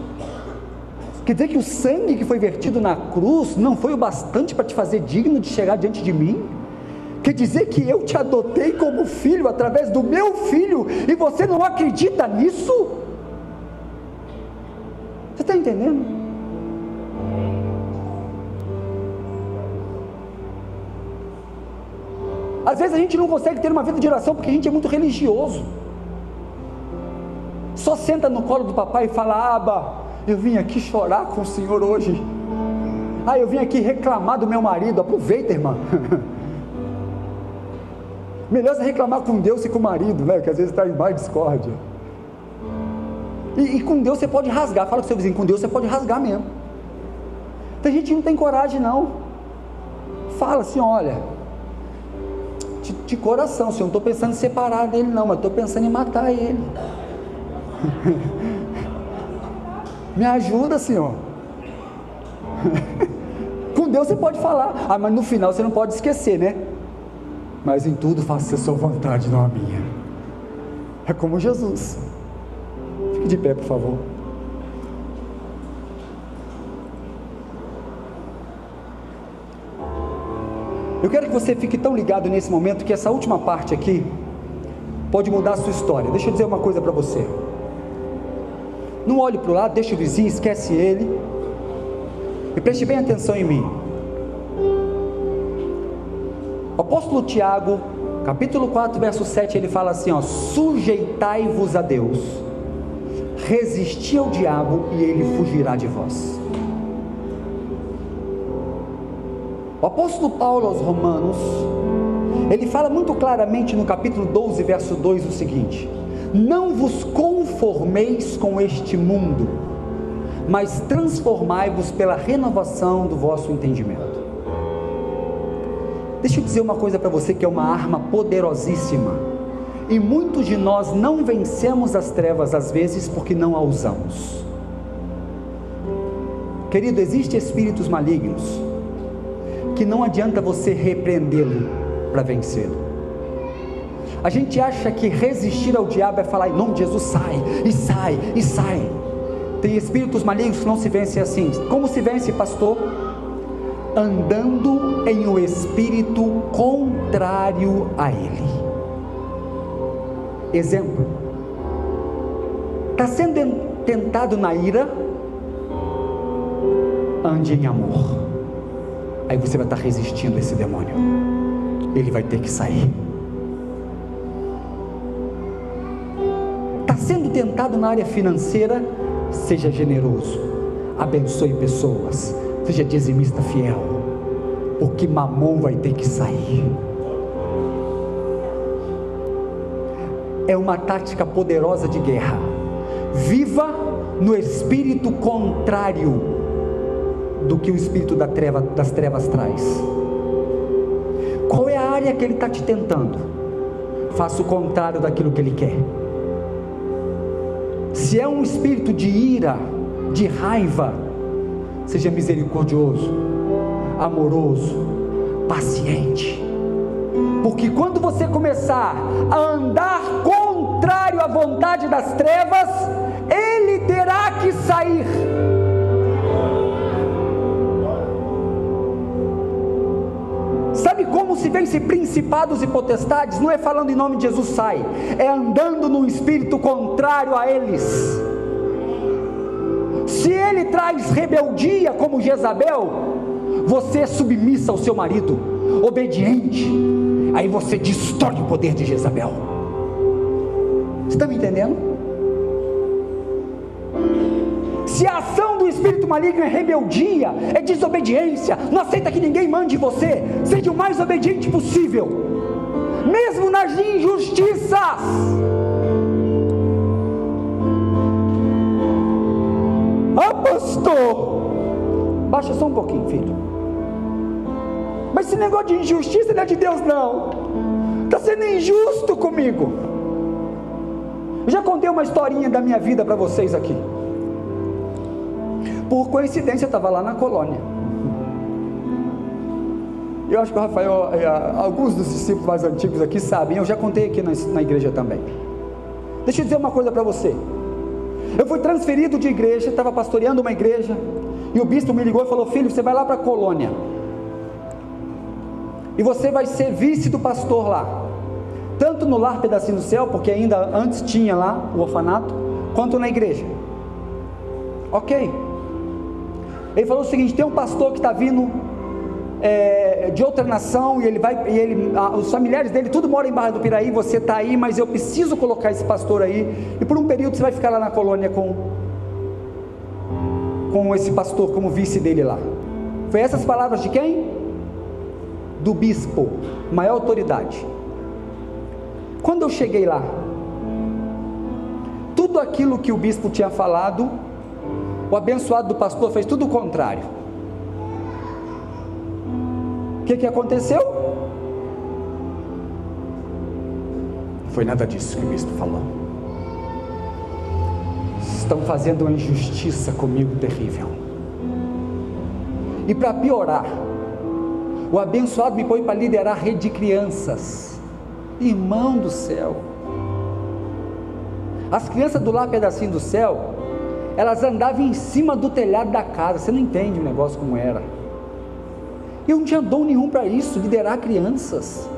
Quer dizer que o sangue que foi vertido na cruz não foi o bastante para te fazer digno de chegar diante de mim? Quer dizer que eu te adotei como filho através do meu filho e você não acredita nisso? Você está entendendo? Às vezes a gente não consegue ter uma vida de oração porque a gente é muito religioso. Só senta no colo do papai e fala: Aba, eu vim aqui chorar com o Senhor hoje. Ah, eu vim aqui reclamar do meu marido. Aproveita, irmã. Melhor você reclamar com Deus e com o marido, né? Que às vezes traz mais discórdia. E com Deus você pode rasgar. Fala com o seu vizinho: com Deus você pode rasgar mesmo. Tem gente que não tem coragem não. Fala assim: olha, de coração, Senhor, não estou pensando em separar dele não, mas estou pensando em matar ele. Me ajuda, Senhor. Com Deus você pode falar, mas no final você não pode esquecer, né? Mas em tudo faça a sua vontade, não a minha. É como Jesus. Fique de pé, por favor. Eu quero que você fique tão ligado nesse momento que essa última parte aqui pode mudar a sua história. Deixa eu dizer uma coisa para você. Não olhe para o lado, deixa o vizinho, esquece ele. E preste bem atenção em mim. O apóstolo Tiago, capítulo 4, verso 7, ele fala assim, ó: sujeitai-vos a Deus, resisti ao diabo e ele fugirá de vós. O apóstolo Paulo aos Romanos, ele fala muito claramente no capítulo 12, verso 2, o seguinte: não vos conformeis com este mundo, mas transformai-vos pela renovação do vosso entendimento. Deixa eu dizer uma coisa para você que é uma arma poderosíssima, e muitos de nós não vencemos as trevas às vezes porque não a usamos. Querido, existem espíritos malignos que não adianta você repreendê-lo para vencê-lo. A gente acha que resistir ao diabo é falar em nome de Jesus, sai, e sai, e sai. Tem espíritos malignos que não se vencem assim. Como se vence, pastor? Andando em um espírito contrário a ele. Exemplo: está sendo tentado na ira, ande em amor. Aí você vai estar resistindo a esse demônio, ele vai ter que sair. Está sendo tentado na área financeira, seja generoso, abençoe pessoas, seja dizimista fiel, porque mamão vai ter que sair. É uma tática poderosa de guerra. Viva no espírito contrário do que o espírito das trevas traz. Qual é a área que ele está te tentando? Faça o contrário daquilo que ele quer. Se é um espírito de ira, de raiva, seja misericordioso, amoroso, paciente, porque quando você começar a andar contrário à vontade das trevas, ele terá que sair. Sabe como se vence principados e potestades? Não é falando em nome de Jesus, sai, é andando num espírito contrário a eles. Se ele traz rebeldia como Jezabel, você é submissa ao seu marido, obediente, aí você destrói o poder de Jezabel. Você está me entendendo? Se a ação do espírito maligno é rebeldia, é desobediência, não aceita que ninguém mande você, seja o mais obediente possível, mesmo nas injustiças. Ah, pastor, baixa só um pouquinho, filho. Mas esse negócio de injustiça não é de Deus não, está sendo injusto comigo. Eu já contei uma historinha da minha vida para vocês aqui. Por coincidência eu estava lá na colônia. Eu acho que o Rafael, alguns dos discípulos mais antigos aqui sabem, eu já contei aqui na igreja também. Deixa eu dizer uma coisa para você. Eu fui transferido de igreja, estava pastoreando uma igreja, e o bispo me ligou e falou: filho, você vai lá para a colônia, e você vai ser vice do pastor lá, tanto no lar Pedacinho do Céu, porque ainda antes tinha lá o orfanato, quanto na igreja. Ok. Ele falou o seguinte: tem um pastor que está vindo de outra nação, e os familiares dele tudo mora em Barra do Piraí, você está aí, mas eu preciso colocar esse pastor aí, e por um período você vai ficar lá na colônia com esse pastor, como vice dele lá. Foi essas palavras de quem? Do bispo, maior autoridade. Quando eu cheguei lá, tudo aquilo que o bispo tinha falado, o abençoado do pastor fez tudo o contrário. O que aconteceu? Foi nada disso que o bispo falou. Estão fazendo uma injustiça comigo terrível. E para piorar, o abençoado me põe para liderar a rede de crianças. Irmão do céu, as crianças do Lar Pedacinho do Céu, elas andavam em cima do telhado da casa. Você não entende o negócio como era. Eu não tinha dom nenhum para isso, liderar crianças.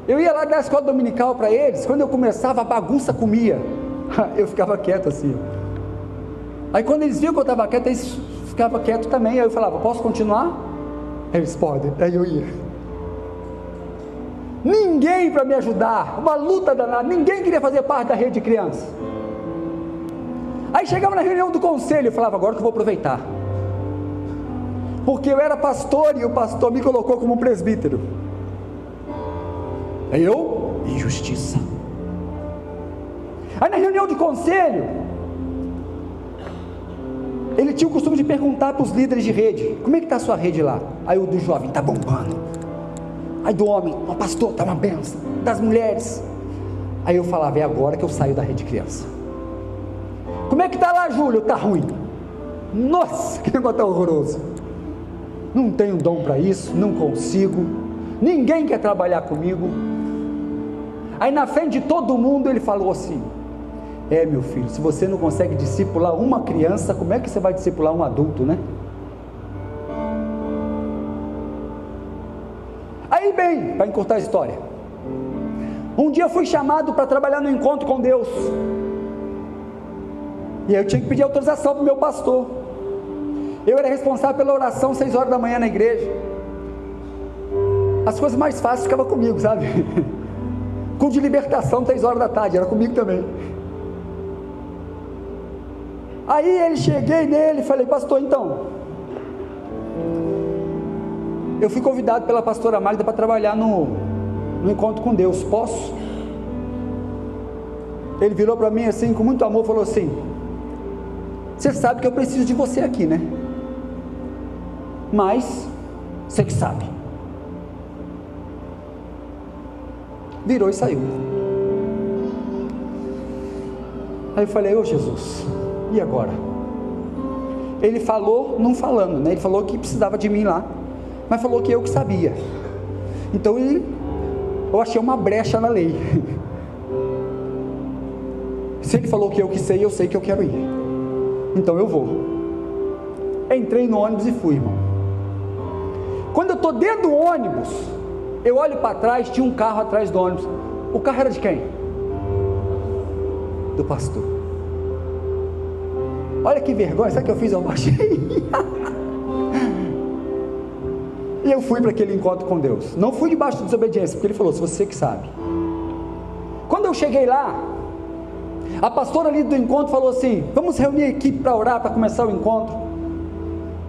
Eu ia lá dar a escola dominical para eles. Quando eu começava, a bagunça comia. Eu ficava quieto assim. Aí quando eles viam que eu estava quieto, eles ficavam quietos também. Aí eu falava, posso continuar? Aí eles podem. Aí eu ia. Ninguém para me ajudar, uma luta danada. Ninguém queria fazer parte da rede de crianças. Aí chegava na reunião do conselho, eu falava, agora que eu vou aproveitar, porque eu era pastor e o pastor me colocou como presbítero. Aí eu, injustiça. Aí na reunião de conselho, ele tinha o costume de perguntar para os líderes de rede, como é que está a sua rede lá? Aí o do jovem, está bombando. Aí do homem, o pastor, está uma benção. Das mulheres. Aí eu falava, é agora que eu saio da rede de criança. Como é que está lá, Júlio? Está ruim. Nossa, que negócio horroroso. Não tenho dom para isso, não consigo. Ninguém quer trabalhar comigo. Aí na frente de todo mundo ele falou assim, meu filho, se você não consegue discipular uma criança, como é que você vai discipular um adulto, né? Aí bem, para encurtar a história, um dia eu fui chamado para trabalhar no encontro com Deus, e aí eu tinha que pedir autorização para o meu pastor. Eu era responsável pela oração 6 horas da manhã na igreja. As coisas mais fáceis ficavam comigo, sabe? Culto de libertação 3 horas da tarde, era comigo também. Aí cheguei nele e falei, pastor, então, eu fui convidado pela pastora Magda para trabalhar no encontro com Deus, posso? Ele virou para mim assim, com muito amor, falou assim, você sabe que eu preciso de você aqui, né? Mas, você que sabe. Virou e saiu. Aí eu falei, ô Jesus, e agora? Ele falou, não falando, né? Ele falou que precisava de mim lá, mas falou que eu que sabia. Então eu achei uma brecha na lei. Se ele falou que eu que sei, eu sei que eu quero ir. Então eu vou. Entrei no ônibus e fui, irmão. Quando eu estou dentro do ônibus, eu olho para trás, tinha um carro atrás do ônibus. O carro era de quem? Do pastor. Olha que vergonha, sabe o que eu fiz? Eu baixei. E eu fui para aquele encontro com Deus. Não fui debaixo de desobediência, porque ele falou, se você que sabe. Quando eu cheguei lá, a pastora ali do encontro falou assim, vamos reunir a equipe para orar, para começar o encontro.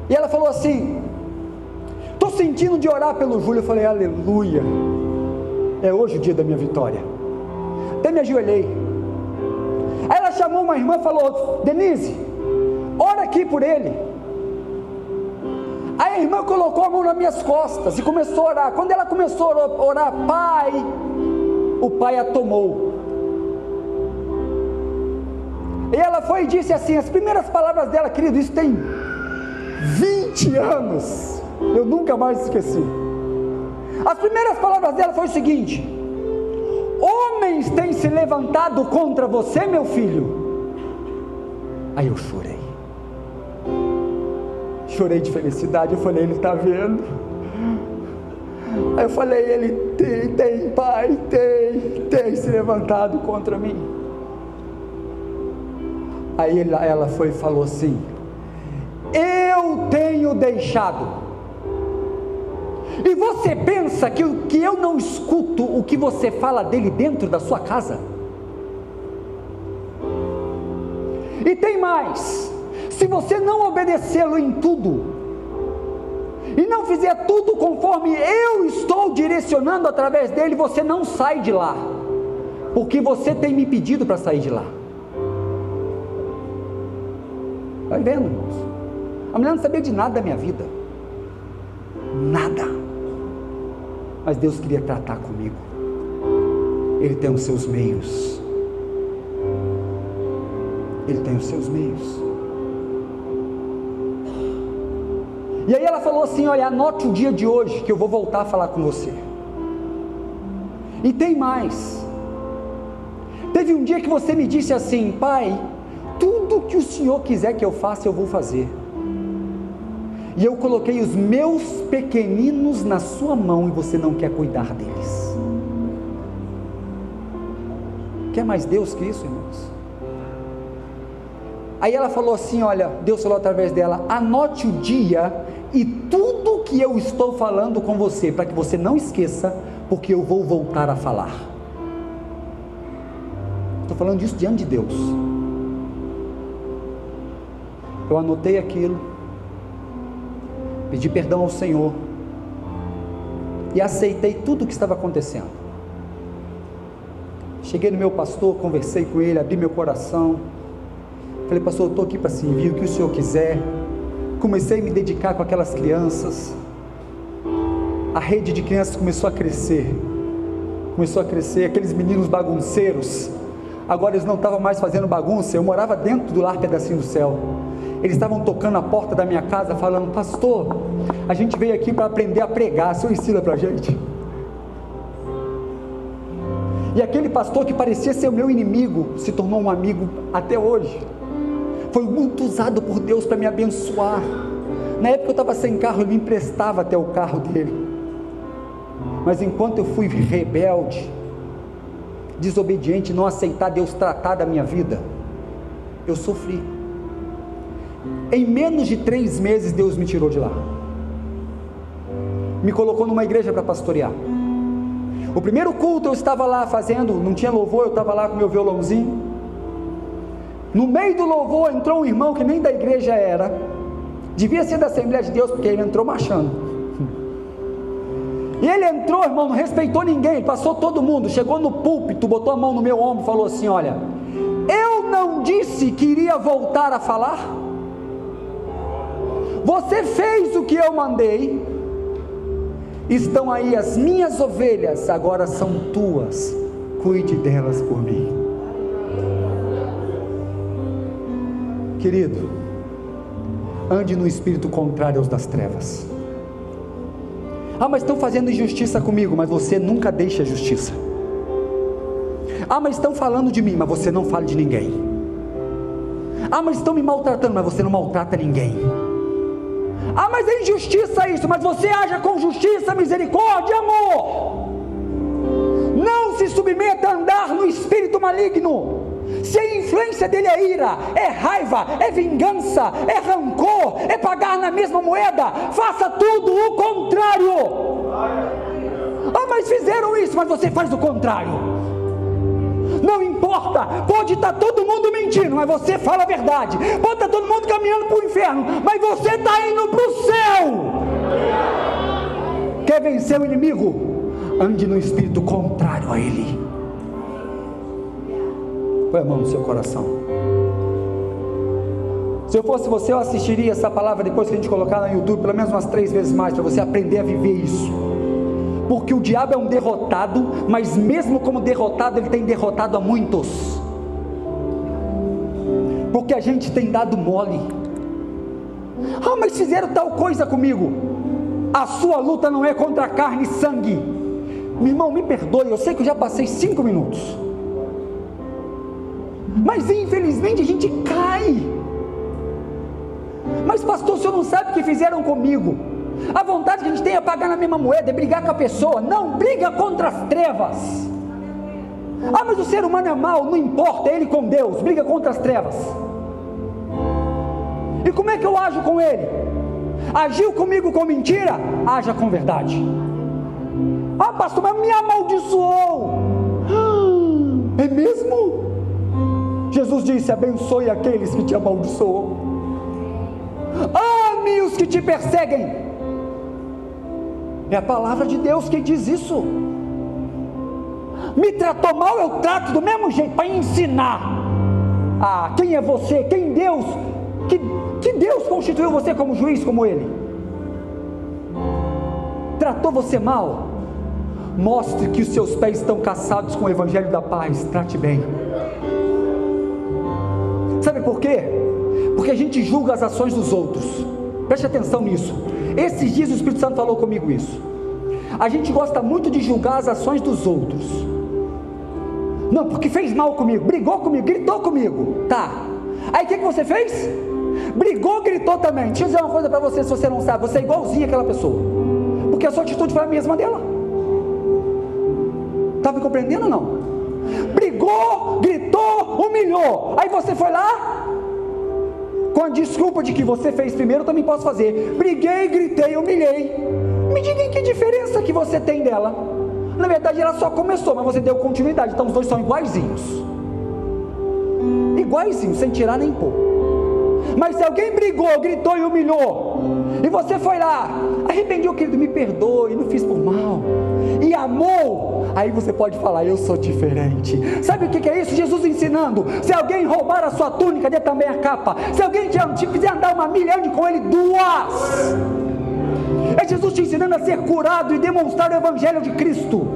E ela falou assim, estou sentindo de orar pelo Júlio. Eu falei, aleluia, é hoje o dia da minha vitória. Até me ajoelhei. Aí ela chamou uma irmã e falou, Denise, ora aqui por ele. Aí a irmã colocou a mão nas minhas costas e começou a orar. Quando ela começou a orar, pai, o pai a tomou. E ela foi e disse assim, as primeiras palavras dela, querido, isso tem 20 anos, eu nunca mais esqueci. As primeiras palavras dela foi o seguinte, homens têm se levantado contra você, meu filho. Aí eu chorei de felicidade. Eu falei, ele está vendo? Aí eu falei, ele tem pai, tem se levantado contra mim. Aí ela foi e falou assim, eu tenho deixado. E você pensa que eu não escuto o que você fala dele dentro da sua casa? E tem mais, se você não obedecê-lo em tudo, e não fizer tudo conforme eu estou direcionando através dele, você não sai de lá, porque você tem me pedido para sair de lá. Vai vendo, irmãos? A mulher não sabia de nada da minha vida, nada, mas Deus queria tratar comigo. Ele tem os seus meios. Ele tem os seus meios. E aí ela falou assim: olha, anote o dia de hoje que eu vou voltar a falar com você. E tem mais. Teve um dia que você me disse assim: pai, tudo que o Senhor quiser que eu faça, eu vou fazer. E eu coloquei os meus pequeninos na sua mão e você não quer cuidar deles. Quer mais Deus que isso, irmãos? Aí ela falou assim: olha, Deus falou através dela: anote o dia e tudo que eu estou falando com você, para que você não esqueça, porque eu vou voltar a falar. Estou falando disso diante de Deus. Eu anotei aquilo, pedi perdão ao Senhor e aceitei tudo o que estava acontecendo. Cheguei no meu pastor, conversei com ele, abri meu coração, falei: pastor, eu estou aqui para servir o que o Senhor quiser. Comecei a me dedicar com aquelas crianças. A rede de crianças começou a crescer, aqueles meninos bagunceiros, agora eles não estavam mais fazendo bagunça. Eu morava dentro do lar Pedacinho do Céu. Eles estavam tocando a porta da minha casa, falando: pastor, a gente veio aqui para aprender a pregar, o senhor ensina para a gente? E aquele pastor que parecia ser o meu inimigo, se tornou um amigo até hoje. Foi muito usado por Deus para me abençoar. Na época eu estava sem carro, ele me emprestava até o carro dele. Mas enquanto eu fui rebelde, desobediente, não aceitar Deus tratar da minha vida, eu sofri. Em menos de 3 meses Deus me tirou de lá, me colocou numa igreja para pastorear. O primeiro culto eu estava lá fazendo, não tinha louvor, eu estava lá com meu violãozinho. No meio do louvor entrou um irmão que nem da igreja era, devia ser da Assembleia de Deus, porque ele entrou marchando. E ele entrou, irmão, não respeitou ninguém, passou todo mundo, chegou no púlpito, botou a mão no meu ombro e falou assim: olha, eu não disse que iria voltar a falar? Você fez o que eu mandei, estão aí as minhas ovelhas, agora são tuas, cuide delas por mim. Querido, ande no espírito contrário aos das trevas. Ah, mas estão fazendo injustiça comigo, mas você nunca deixa a justiça. Ah, mas estão falando de mim, mas você não fala de ninguém. Ah, mas estão me maltratando, mas você não maltrata ninguém. Ah, mas é injustiça isso, mas você haja com justiça, misericórdia e amor. Não se submeta a andar no espírito maligno. Se a influência dele é ira, é raiva, é vingança, é rancor, é pagar na mesma moeda, faça tudo o contrário. Ah, mas fizeram isso, mas você faz o contrário. Não importa, pode estar todo mundo mentindo, mas você fala a verdade. Pode estar todo mundo caminhando para o inferno, mas você está indo para o céu. Quer vencer o inimigo? Ande no espírito contrário a ele. Põe a mão no seu coração. Se eu fosse você, eu assistiria essa palavra depois que a gente colocar no YouTube, pelo menos umas 3 vezes mais, para você aprender a viver isso. Porque o diabo é um derrotado, mas mesmo como derrotado, ele tem derrotado a muitos. Porque a gente tem dado mole. Ah, mas fizeram tal coisa comigo. A sua luta não é contra carne e sangue. Meu irmão, me perdoe, eu sei que eu já passei 5 minutos. Mas infelizmente a gente cai. Mas pastor, o senhor não sabe o que fizeram comigo. A vontade que a gente tem é pagar na mesma moeda, é brigar com a pessoa. Não, briga contra as trevas. Ah, mas o ser humano é mau, não importa, é ele com Deus, briga contra as trevas. E como é que eu ajo com ele? Agiu comigo com mentira? Haja com verdade. Ah, pastor, mas me amaldiçoou. É mesmo? Jesus disse: abençoe aqueles que te amaldiçoam, ame os que te perseguem. É a palavra de Deus que diz isso. Me tratou mal, eu trato do mesmo jeito, para ensinar. Ah, quem é você? Quem Deus? Que Deus constituiu você como juiz, como ele? Tratou você mal? mostre que os seus pés estão calçados com o evangelho da paz. Trate bem. Sabe por quê? Porque a gente julga as ações dos outros. Preste atenção nisso. Esses dias o Espírito Santo falou comigo isso. A gente gosta muito de julgar as ações dos outros. Não, porque fez mal comigo, brigou comigo, gritou comigo. Tá. Aí o que você fez? Brigou, gritou também. Deixa eu dizer uma coisa para você, se você não sabe. Você é igualzinho àquela pessoa, porque a sua atitude foi a mesma dela. Está me compreendendo ou não? Brigou, gritou, humilhou. Aí você foi lá com a desculpa de que você fez primeiro, eu também posso fazer. Briguei, gritei, humilhei. Me diga em que diferença que você tem dela. Na verdade ela só começou, mas você deu continuidade. Então os dois são iguaizinhos, iguaizinhos, sem tirar nem pôr. Mas se alguém brigou, gritou e humilhou, e você foi lá, arrependiu, querido, me perdoe, não fiz por mal, e amou, aí você pode falar, eu sou diferente. Sabe o que é isso? Jesus ensinando: se alguém roubar a sua túnica, dê também a capa. Se alguém te fizer andar uma milha, ande com ele duas. É Jesus te ensinando a ser curado e demonstrar o evangelho de Cristo.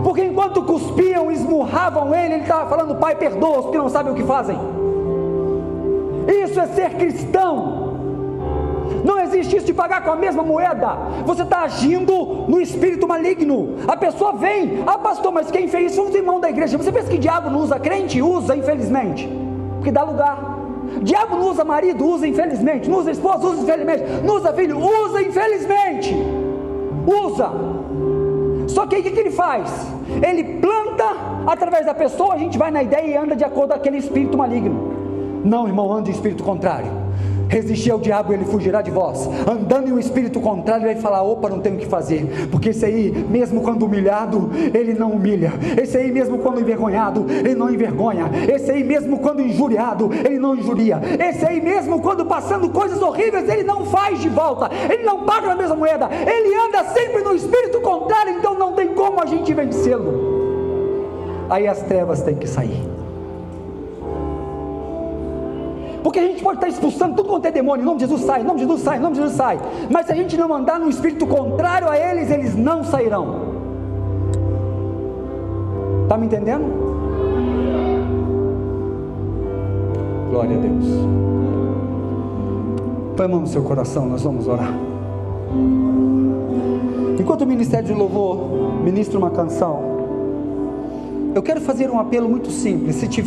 Porque enquanto cuspiam, esmurravam ele estava falando: Pai, perdoa-os, porque não sabem o que fazem. Isso é ser cristão. Não existe isso de pagar com a mesma moeda. Você está agindo no espírito maligno. A pessoa vem: ah, pastor, mas quem fez isso? Os irmãos da igreja. Você pensa que diabo não usa crente? Usa, infelizmente, porque dá lugar. Diabo não usa marido? Usa, infelizmente. Não usa esposa? Usa, infelizmente. Não usa filho? Usa, infelizmente. Usa. Só que aí o que ele faz? Ele planta através da pessoa. A gente vai na ideia e anda de acordo com aquele espírito maligno. Não, irmão, ande em espírito contrário. Resistir ao diabo e ele fugirá de vós. Andando em um espírito contrário, ele vai falar: opa, não tenho o que fazer. Porque esse aí, mesmo quando humilhado, ele não humilha. Esse aí, mesmo quando envergonhado, ele não envergonha. Esse aí, mesmo quando injuriado, ele não injuria. Esse aí, mesmo quando passando coisas horríveis, ele não faz de volta. Ele não paga na mesma moeda. Ele anda sempre no espírito contrário. Então não tem como a gente vencê-lo. Aí as trevas têm que sair. Porque a gente pode estar expulsando tudo quanto é demônio, em nome de Jesus sai, em nome de Jesus sai, em nome de Jesus sai. Mas se a gente não andar no espírito contrário a eles, eles não sairão. Está me entendendo? Glória a Deus. Põe a mão no seu coração, nós vamos orar. Enquanto o Ministério de Louvor ministra uma canção, eu quero fazer um apelo muito simples. Se tiver